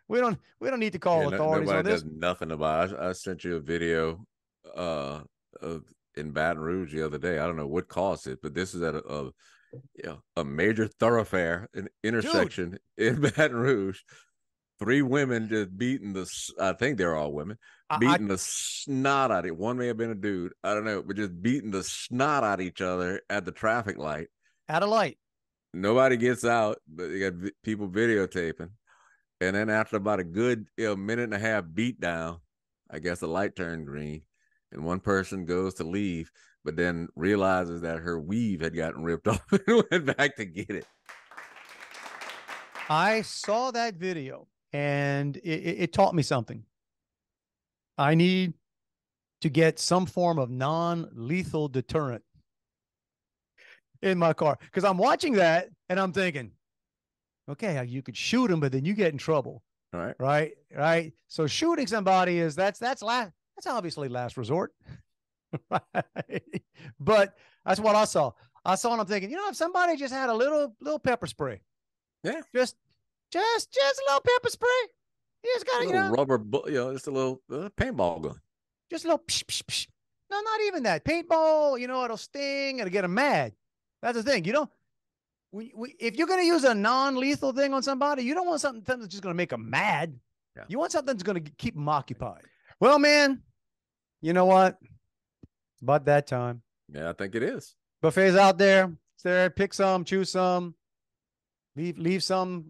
We don't need to call authorities nobody on this. does nothing about it. I sent you a video of in Baton Rouge the other day. I don't know what caused it, but this is at a major thoroughfare, an intersection in Baton Rouge. 3 women just beating I think they're all women, beating the snot out of it. One may have been a dude, I don't know, but just beating the snot out of each other at the traffic light. At a light. Nobody gets out, but you got people videotaping. And then after about a good minute and a half beat down, I guess the light turned green, and one person goes to leave, but then realizes that her weave had gotten ripped off and went back to get it. I saw that video, and it taught me something. I need to get some form of non-lethal deterrent in my car, because I'm watching that and I'm thinking, okay, you could shoot him, but then you get in trouble. All right. Right. So shooting somebody that's obviously last resort. Right. But that's what I saw. And I'm thinking, if somebody just had a little pepper spray. Yeah. Just a little pepper spray. You just got a little rubber, just a little paintball gun. Just a little psh, psh, psh. No, not even that. Paintball, it'll sting, it'll get them mad. That's the thing. If you're going to use a non-lethal thing on somebody, you don't want something that's just going to make them mad. Yeah. You want something that's going to keep them occupied. Well, man, you know what? It's about that time. Yeah, I think it is. Buffets out there. It's there. Pick some, choose some. Leave some,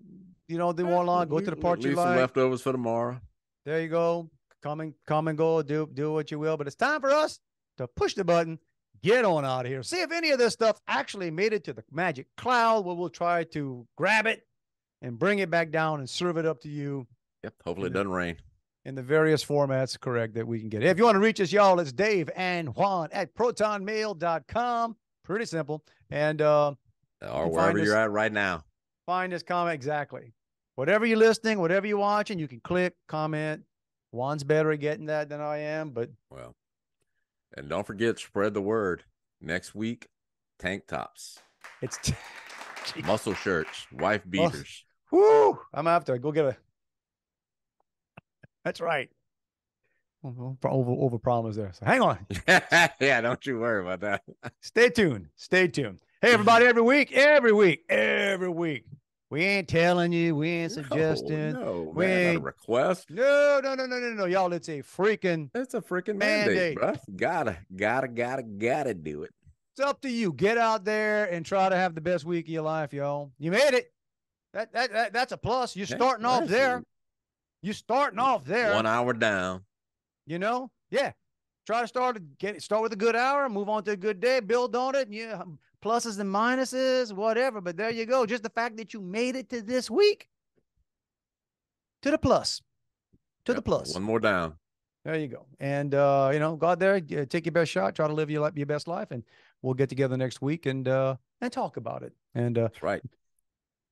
they want on. Go to the part you like. Leave some leftovers for tomorrow. There you go. Come and go. Do what you will. But it's time for us to push the button. Get on out of here. See if any of this stuff actually made it to the magic cloud, where we'll try to grab it and bring it back down and serve it up to you. Yep. Hopefully it doesn't rain. In the various formats, correct, that we can get. If you want to reach us, y'all, it's Dave and Juan at protonmail.com. Pretty simple. And or wherever you're at right now. Find this comment. Exactly. Whatever you're listening, whatever you're watching, you can click, comment. Juan's better at getting that than I am, but and don't forget, spread the word. Next week, tank tops. It's muscle shirts, wife beaters. Whoo! I'm after. Go get a. That's right. Over promise there. So hang on. Yeah, don't you worry about that. Stay tuned. Hey, everybody! Every week. We ain't telling you. We ain't suggesting. No, we ain't not a request. No. Y'all, it's a freaking mandate, bro. Gotta do it. It's up to you. Get out there and try to have the best week of your life, y'all. You made it. That's a plus. You're starting off there. 1 hour down. Yeah. Try to start with a good hour, move on to a good day, build on it. Yeah. Pluses and minuses, whatever. But there you go. Just the fact that you made it to this week, to the plus. The plus. One more down. There you go. And, go out there, take your best shot, try to live your best life, and we'll get together next week and talk about it. And that's right.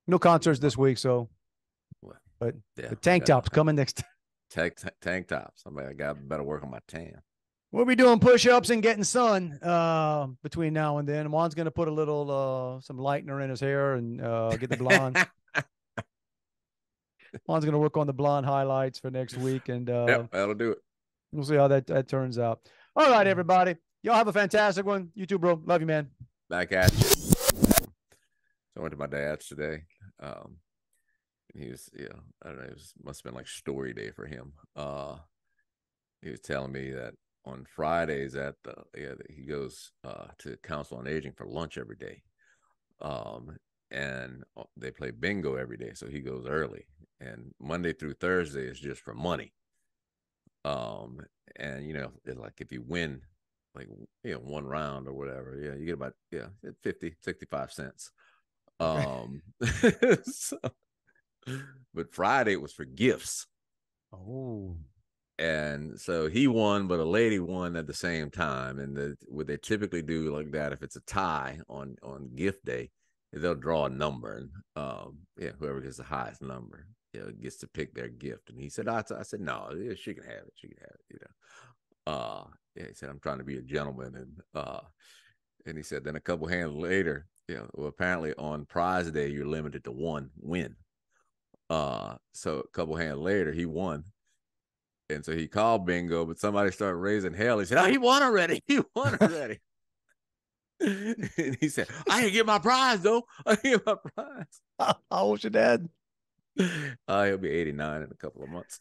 No concerts this week, so. But the tank tops coming next time. Tank tops. I got better work on my tan. We'll be doing push-ups and getting sun between now and then. Juan's going to put a little some lightener in his hair and get the blonde. Juan's going to work on the blonde highlights for next week, and that'll do it. We'll see how that turns out. All right, everybody. Y'all have a fantastic one. You too, bro. Love you, man. Back at you. So I went to my dad's today. He was, I don't know, must have been like story day for him. He was telling me that on Fridays he goes to Council on Aging for lunch every day. And they play bingo every day, so he goes early. And Monday through Thursday is just for money. And it's like if you win like one round or whatever, you get about 50, 65 cents. So, but Friday was for gifts. Oh. And so he won, but a lady won at the same time. And what they typically do like that, if it's a tie on gift day, they'll draw a number, and whoever gets the highest number, gets to pick their gift. And he said, I said, no, she can have it. She can have it. He said, I'm trying to be a gentleman. And he said, then a couple hands later, well, apparently on prize day, you're limited to one win. So a couple hands later, he won. And so he called bingo, but somebody started raising hell. He said, oh, he won already. He won already. And he said, I didn't get my prize, though. I didn't get my prize. How old's your dad? He'll be 89 in a couple of months.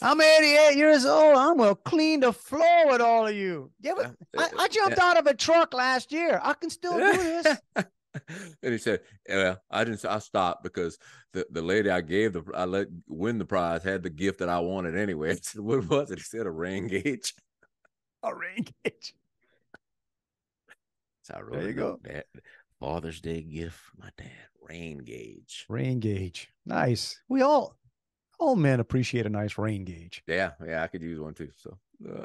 I'm 88 years old. I'm going to clean the floor with all of you. I jumped out of a truck last year. I can still do this. And he said, well, I stopped because the lady I let win the prize had the gift that I wanted anyway. I said, what was it? He said a rain gauge. A rain gauge. So I wrote there you go. That Father's Day gift for my dad, rain gauge. Rain gauge. Nice. We all men appreciate a nice rain gauge. Yeah, I could use one too. So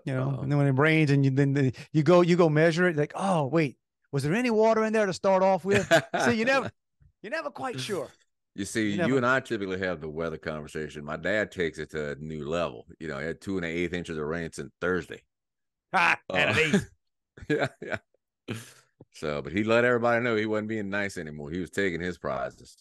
and then when it rains and you go measure it, like, oh wait, was there any water in there to start off with? So you're never quite sure. You see, you and I typically have the weather conversation. My dad takes it to a new level. He had 2 1/8 inches of rain since Thursday. And an eighth. Yeah. So, but he let everybody know he wasn't being nice anymore. He was taking his prizes.